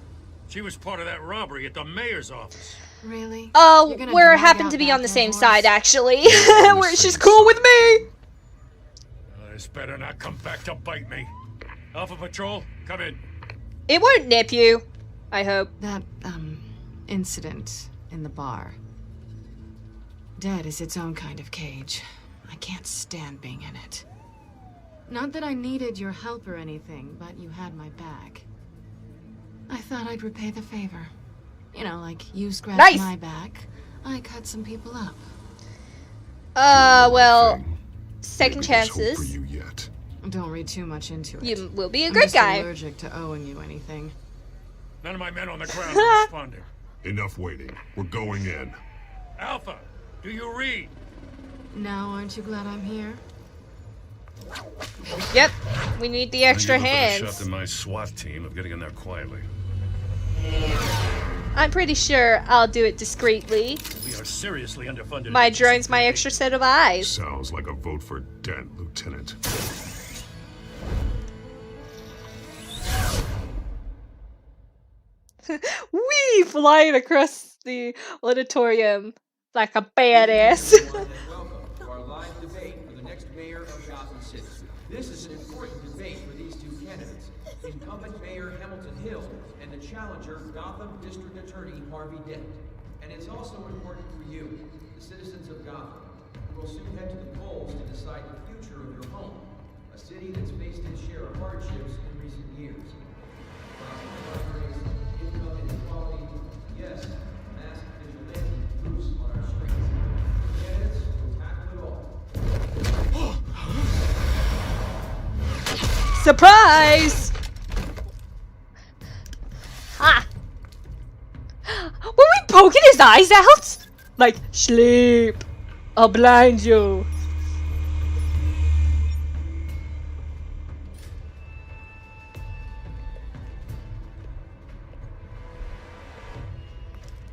She was part of that robbery at the mayor's office. Really? Oh, You're gonna we drag happen out to be that on the dead same horse? side, actually. She's cool with me. This better not come back to bite me. Alpha Patrol, come in. It won't nip you. I hope. That, incident in the bar. Dead is its own kind of cage. I can't stand being in it. Not that I needed your help or anything, but you had my back. I thought I'd repay the favor. You know, like you scratched my back, I cut some people up. Well, second Maybe there's hope chances. for you yet. Don't read too much into it. You will be a I'm good just guy. allergic to owing you anything. None of my men on the ground are responding. Enough waiting. We're going in. Alpha, do you read? Now, aren't you glad I'm here? Yep, we need the extra Shot hands. to my SWAT team of getting in there quietly. I'm pretty sure I'll do it discreetly. We are seriously underfunded. My drone's my extra set of eyes. Sounds like a vote for Dent, Lieutenant. Wee! Flying across the auditorium like a badass. Welcome to our live debate for the next mayor of Gotham City. This is an important debate for these two candidates, incumbent Mayor Hamilton Hill and the challenger Gotham District Attorney Harvey Dent. And it's also important for you, the citizens of Gotham, who will soon head to the polls to decide the future of your home, a city that's faced its share of hardships in recent years. Income inequality, yes, mass vigilante loose on our streets. Candidates will tackle it all. Surprise! Ha! Were we poking his eyes out? Like, sleep. I'll blind you.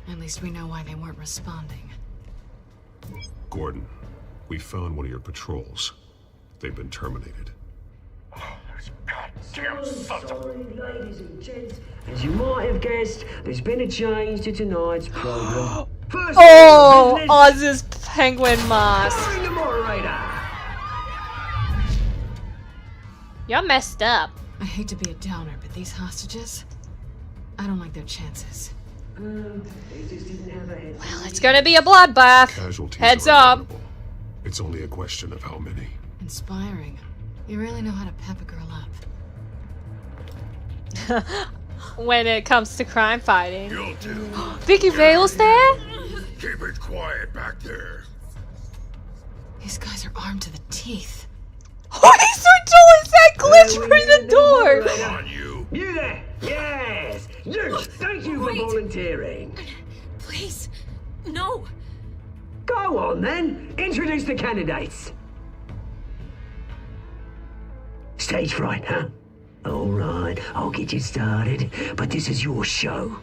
At least we know why they weren't responding. Gordon, we found one of your patrols. They've been terminated. Damn sons of... Ladies and gents, as you might have guessed, there's been a change to tonight's program. First Oh, business, Oz's penguin mask. find the moderator. You're messed up. I hate to be a downer, but these hostages, I don't like their chances. They just didn't have a head. Well, it's gonna be a bloodbath. Casualties Heads are up. inevitable. It's only a question of how many. Inspiring. You really know how to pep a girl up. When it comes to crime fighting. You'll do. Vicky Vale's there? Keep it quiet back there. These guys are armed to the teeth. Oh, he's so tall as that glitch through the door! Come on, you. You there? Yes. You. Thank you for volunteering. Please, no. Go on then. Introduce the candidates. Stage fright, huh? All right, I'll get you started, but this is your show.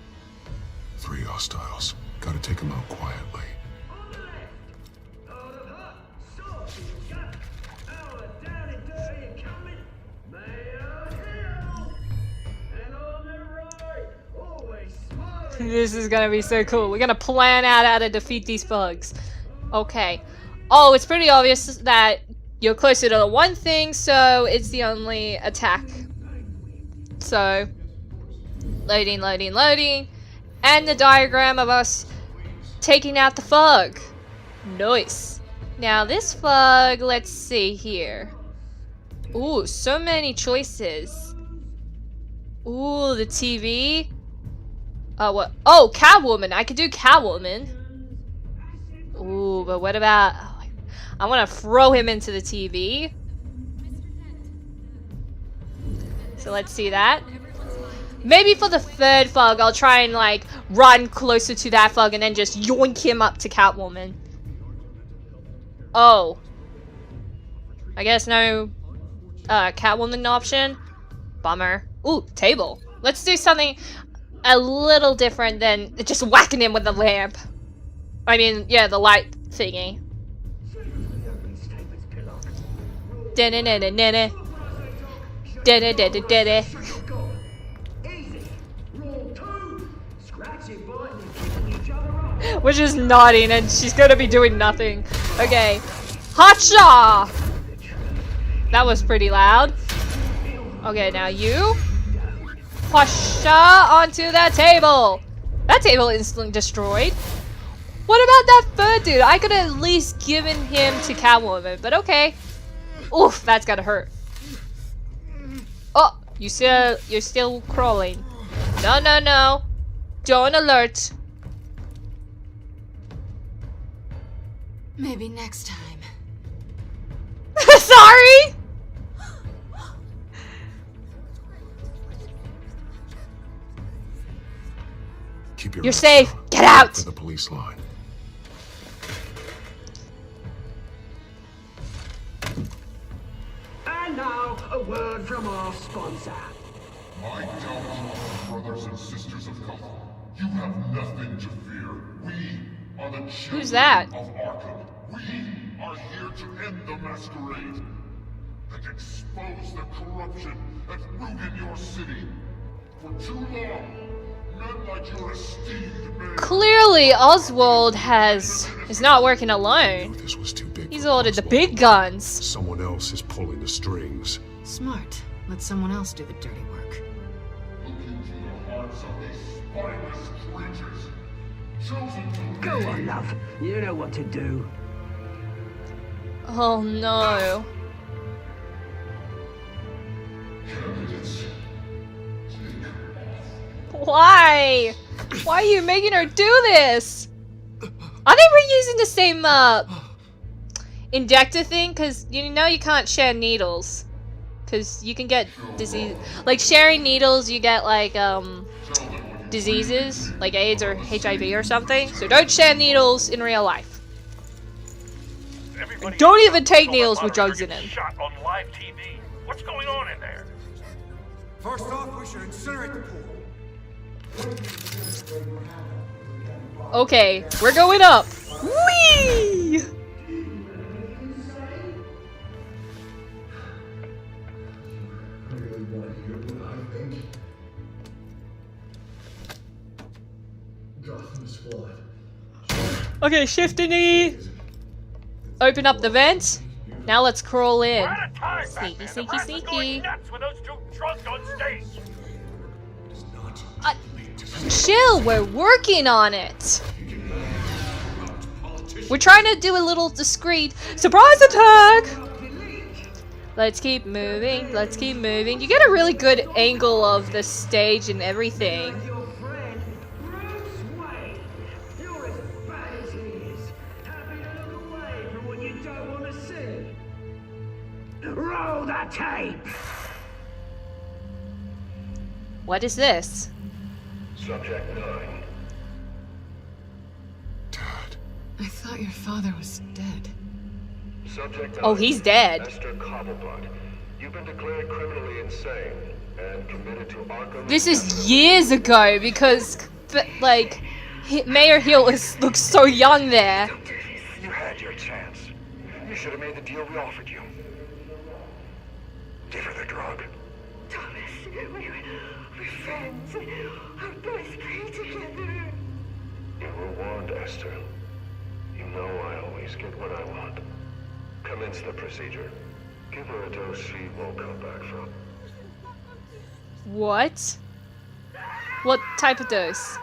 3 hostiles. Gotta take them out quietly. This is gonna be so cool. We're gonna plan out how to defeat these bugs. Okay. Oh, it's pretty obvious that you're closer to the one thing, so it's the only attack. So, loading, loading, loading. And the diagram of us taking out the fug. Nice. Now this fug, let's see here. Ooh, so many choices. Ooh, the TV. Oh, what? Oh, Catwoman. I could do Catwoman. Ooh, but what about... Oh, I want to throw him into the TV. So let's see that. Maybe for the third fug, I'll try and, like, run closer to that fug and then just yoink him up to Catwoman. Oh. I guess no Catwoman option. Bummer. Ooh, table. Let's do something a little different than just whacking him with the lamp. I mean, yeah, the light thingy. Da-da-da-da-da-da. Da-da-da-da-da-da. We're just nodding and she's gonna be doing nothing. Okay. Hotcha! That was pretty loud. Okay, now you. Hotcha onto that table. That table instantly destroyed. What about that third dude? I could have at least given him to Catwoman, but okay. Oof, that's gotta hurt. Oh, you're still crawling. No, no, no. Don't alert. Maybe next time. Sorry! Keep your You're safe. Get out! To the police line. And now, a word from our sponsor. My gallant brothers and sisters of Gotham, you have nothing to fear. We are the children Who's that? of Arkham. We are here to end the masquerade and expose the corruption that ruined your city. For too long, men like your esteemed mayor. Clearly, Oswald is not working alone. This was too big. He's ordered the big guns. Someone else is pulling the strings. Smart. Let someone else do the dirty work. Look into the hearts of these spineless creatures, chosen to Go on, love. You know what to do. Oh no. candidates. Why? Why are you making her do this? Are they reusing the same injector thing? Because you know you can't share needles. Because you can get disease. Like sharing needles, you get like diseases, like AIDS or HIV or something. So don't share needles in real life. And don't even take needles with drugs in them. Shot on live TV. What's going on in there? First off, we should incinerate the pool. Okay, we're going up. Whee! Okay, shift and E. Open up the vent. Now let's crawl in. Sneaky, sneaky, sneaky. Chill, we're working on it. We're trying to do a little discreet surprise attack. Let's keep moving. Let's keep moving. You get a really good angle of the stage and everything. Roll that tape. What is this? Subject 9. I thought your father was dead. Subject Oh, he's dead. Esther Cobblepot. You've been declared criminally insane and committed to Arkham. This is years ago because, like, Mayor Hill looks so young there. You had your chance. You should have made the deal we offered you. Give her the drug. Thomas, we're friends. Our boys pray together. You were warned, Esther. You know I always get what I want. Commence the procedure. Give her a dose she won't come back from. What? What type of dose?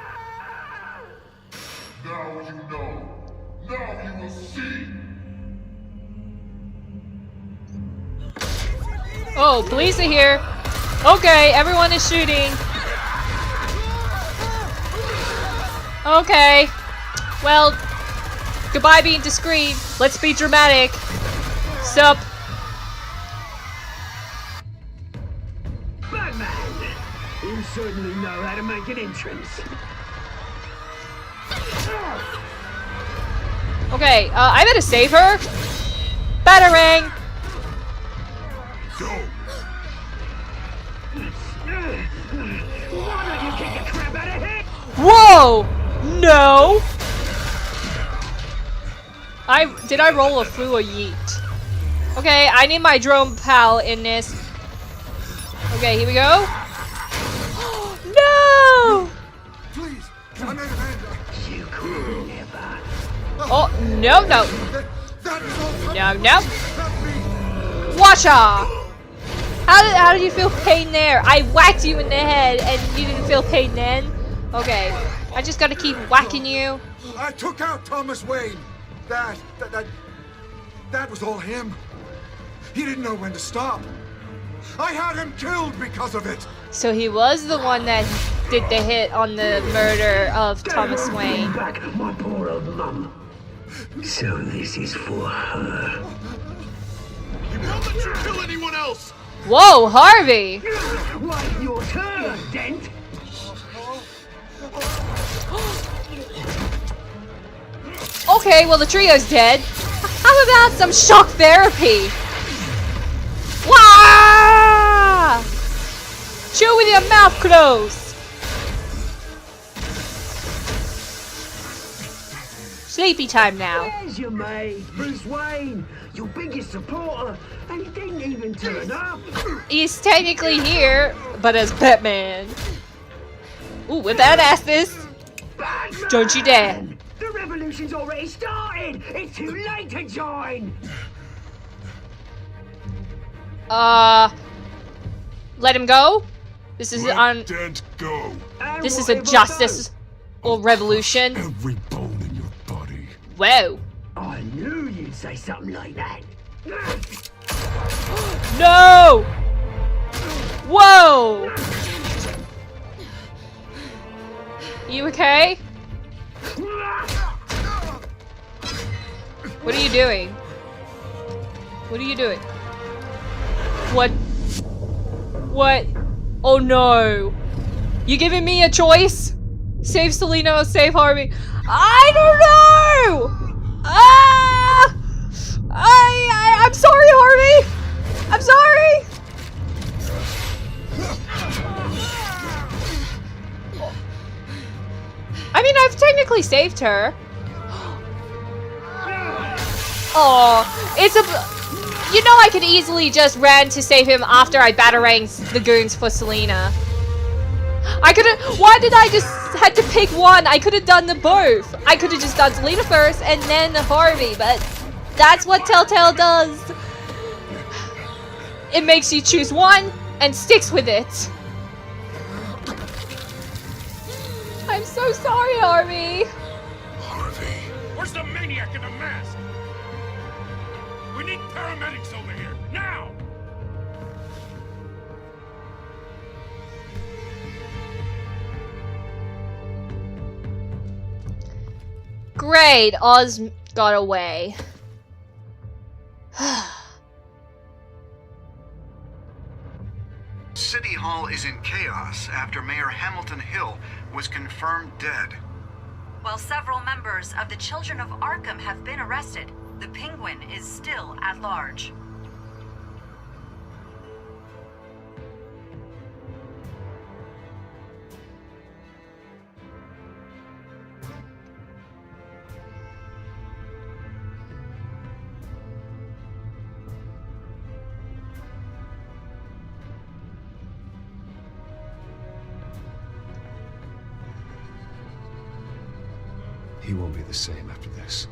Now you know. Now you will see. Oh, police are here. Okay, everyone is shooting. Okay. Well, goodbye being discreet. Let's be dramatic. Sup? Batman! You certainly know how to make an entrance. Okay, I better save her. Whoa! No! Did I roll a foo or yeet? Okay, I need my drone pal in this. Okay, here we go. No! Please, I made an end. You could never. Oh, no, no. No, no. Watcha! How did you feel pain there? I whacked you in the head and you didn't feel pain then? Okay, I just gotta keep whacking you. I took out Thomas Wayne. That was all him. He didn't know when to stop. I had him killed because of it. So he was the one that did the hit on the murder of Thomas Wayne. Back, my poor old mum. So this is for her. He won't let you kill anyone else! Whoa, Harvey! Wait your turn, Dent. Okay, well the trio's dead. How about some shock therapy? Wah! Chew with your mouth closed. Sleepy time now. Where's your mate, Bruce Wayne? Your biggest supporter, and he didn't even turn up. He's technically here, but as Batman. Ooh, with that ass this. Batman! Don't you dare. The revolution's already started. It's too late to join. Let him go? This is Let Dent go. This is a justice or revolution. Every bone in your body. Whoa. I knew you'd say something like that. No! Whoa! You okay? What are you doing? What are you doing? What? What? Oh no! You giving me a choice? Save Selina or save Harvey? I don't know! I'm sorry, Harvey! I'm sorry! I mean, I've technically saved her. Oh, it's a... You know I could easily just ran to save him after I bataranged the goons for Selina. I could've... Why did I just had to pick one? I could've done the both. I could've just done Selina first and then Harvey, but that's what Telltale does. It makes you choose one and sticks with it. I'm so sorry, Harvey. Harvey. Where's the maniac in the mask? We need paramedics over here, now! Great, Oz got away. City Hall is in chaos after Mayor Hamilton Hill was confirmed dead. While several members of the Children of Arkham have been arrested, the Penguin is still at large. He won't be the same after this.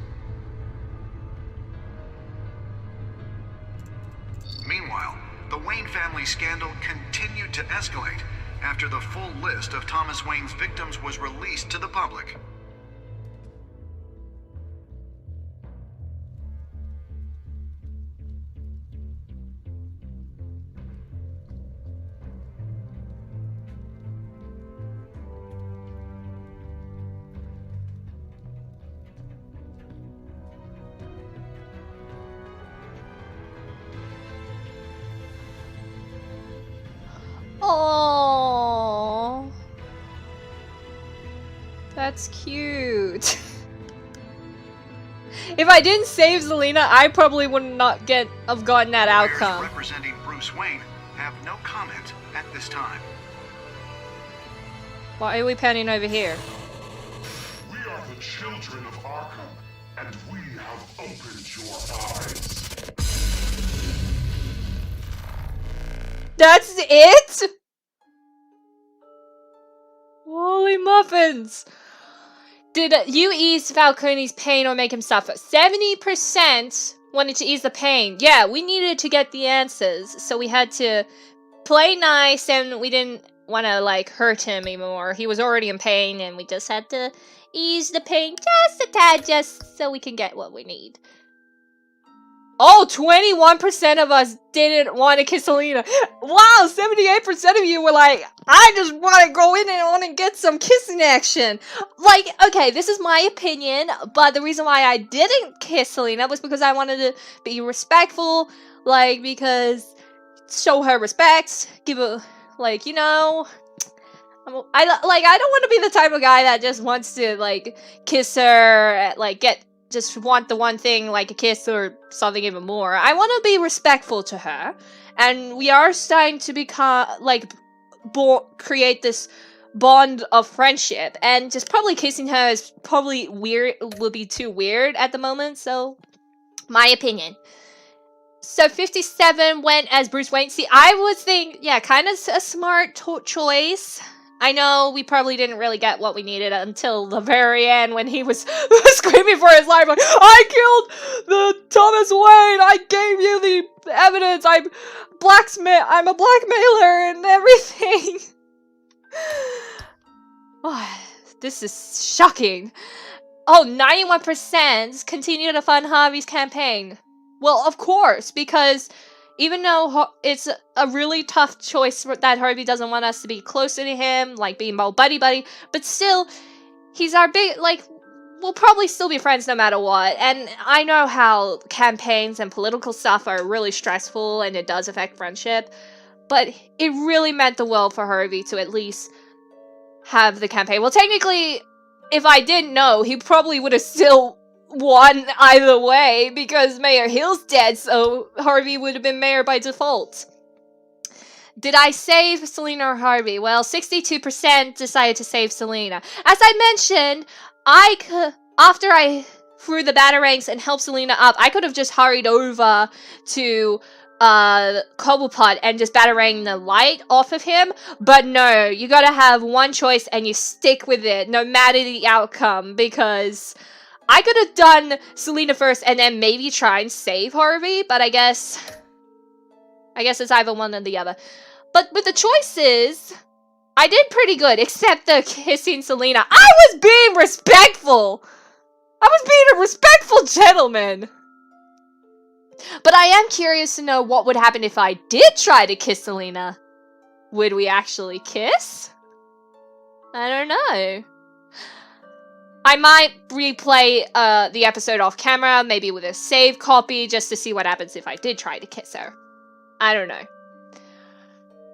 Meanwhile, the Wayne family scandal continued to escalate after the full list of Thomas Wayne's victims was released to the public. Oh, that's cute. If I didn't save Zelina, I probably would not have gotten that outcome. Lawyers representing Bruce Wayne have no comment at this time. Why are we panning over here? We are the children of Arkham, and we have opened your eyes. That's it? Holy muffins! Did you ease Falcone's pain or make him suffer? 70% wanted to ease the pain. Yeah, we needed to get the answers, so we had to play nice, and we didn't want to, like, hurt him anymore. He was already in pain, and we just had to ease the pain just a tad, just so we can get what we need. Oh, 21% of us didn't want to kiss Selena. Wow, 78% of you were like, I just want to go in and want to get some kissing action. Like, okay, this is my opinion, but the reason why I didn't kiss Selena was because I wanted to be respectful, like, because show her respect, give her, like, you know, I don't want to be the type of guy that just wants to, like, kiss her, like, just want the one thing, like a kiss or something even more. I want to be respectful to her, and we are starting to become, like, create this bond of friendship, and just probably kissing her is probably weird, will be too weird at the moment, so, my opinion. So 57 went as Bruce Wayne. See, I was thinking, yeah, kind of a smart choice. I know we probably didn't really get what we needed until the very end when he was screaming for his life, like, I killed the Thomas Wayne! I gave you the evidence! I'm a blackmailer and everything! Oh, this is shocking. Oh, 91% continue to fund Harvey's campaign. Well, of course, because even though it's a really tough choice that Harvey doesn't want us to be closer to him, like being more buddy-buddy, but still, he's our big, like, we'll probably still be friends no matter what, and I know how campaigns and political stuff are really stressful, and it does affect friendship, but it really meant the world for Harvey to at least have the campaign. Well, technically, if I didn't know, he probably would have still won either way, because Mayor Hill's dead, so Harvey would have been mayor by default. Did I save Selena or Harvey? Well, 62% decided to save Selena. As I mentioned, after I threw the batarangs and helped Selena up, I could have just hurried over to Cobblepot and just batarang the light off of him, but no, you gotta have one choice and you stick with it, no matter the outcome, because I could have done Selena first and then maybe try and save Harvey, but I guess it's either one or the other. But with the choices, I did pretty good, except the kissing Selena. I was being respectful! I was being a respectful gentleman! But I am curious to know what would happen if I did try to kiss Selena. Would we actually kiss? I don't know. I might replay the episode off camera, maybe with a save copy, just to see what happens if I did try to kiss her. I don't know.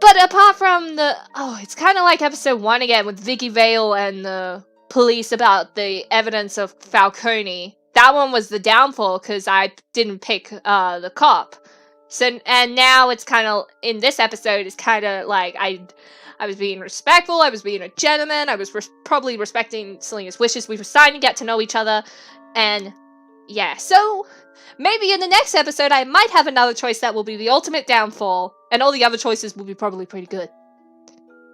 But apart from it's kind of like episode 1 again with Vicky Vale and the police about the evidence of Falcone. That one was the downfall because I didn't pick the cop. So, and now it's kind of, in this episode, it's kind of like I was being respectful, I was being a gentleman, I was probably respecting Selena's wishes, we were starting to get to know each other, and yeah, so maybe in the next episode I might have another choice that will be the ultimate downfall, and all the other choices will be probably pretty good.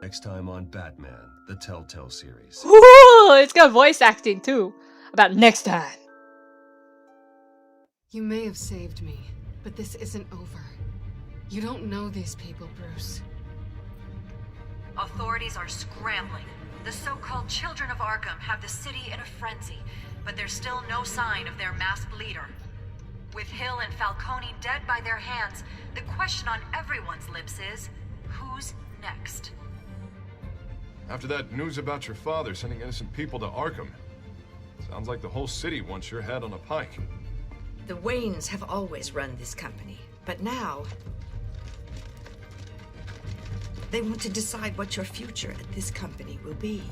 Next time on Batman, the Telltale series. Ooh, it's got voice acting too, about next time. You may have saved me, but this isn't over. You don't know these people, Bruce. Authorities are scrambling. The so-called Children of Arkham have the city in a frenzy, but there's still no sign of their masked leader. With Hill and Falcone dead by their hands, the question on everyone's lips is, who's next? After that news about your father sending innocent people to Arkham, sounds like the whole city wants your head on a pike. The Waynes have always run this company, but now they want to decide what your future at this company will be.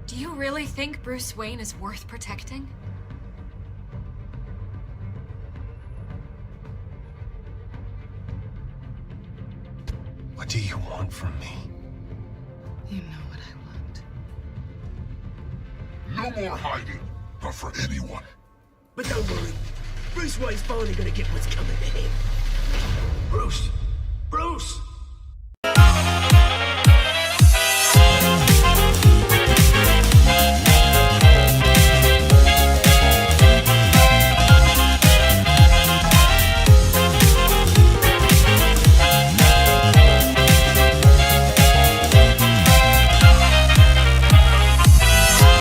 Do you really think Bruce Wayne is worth protecting? What do you want from me? You know what I want. No more hiding. Not for anyone. But don't worry. Bruce Wayne's finally gonna get what's coming to him. Bruce,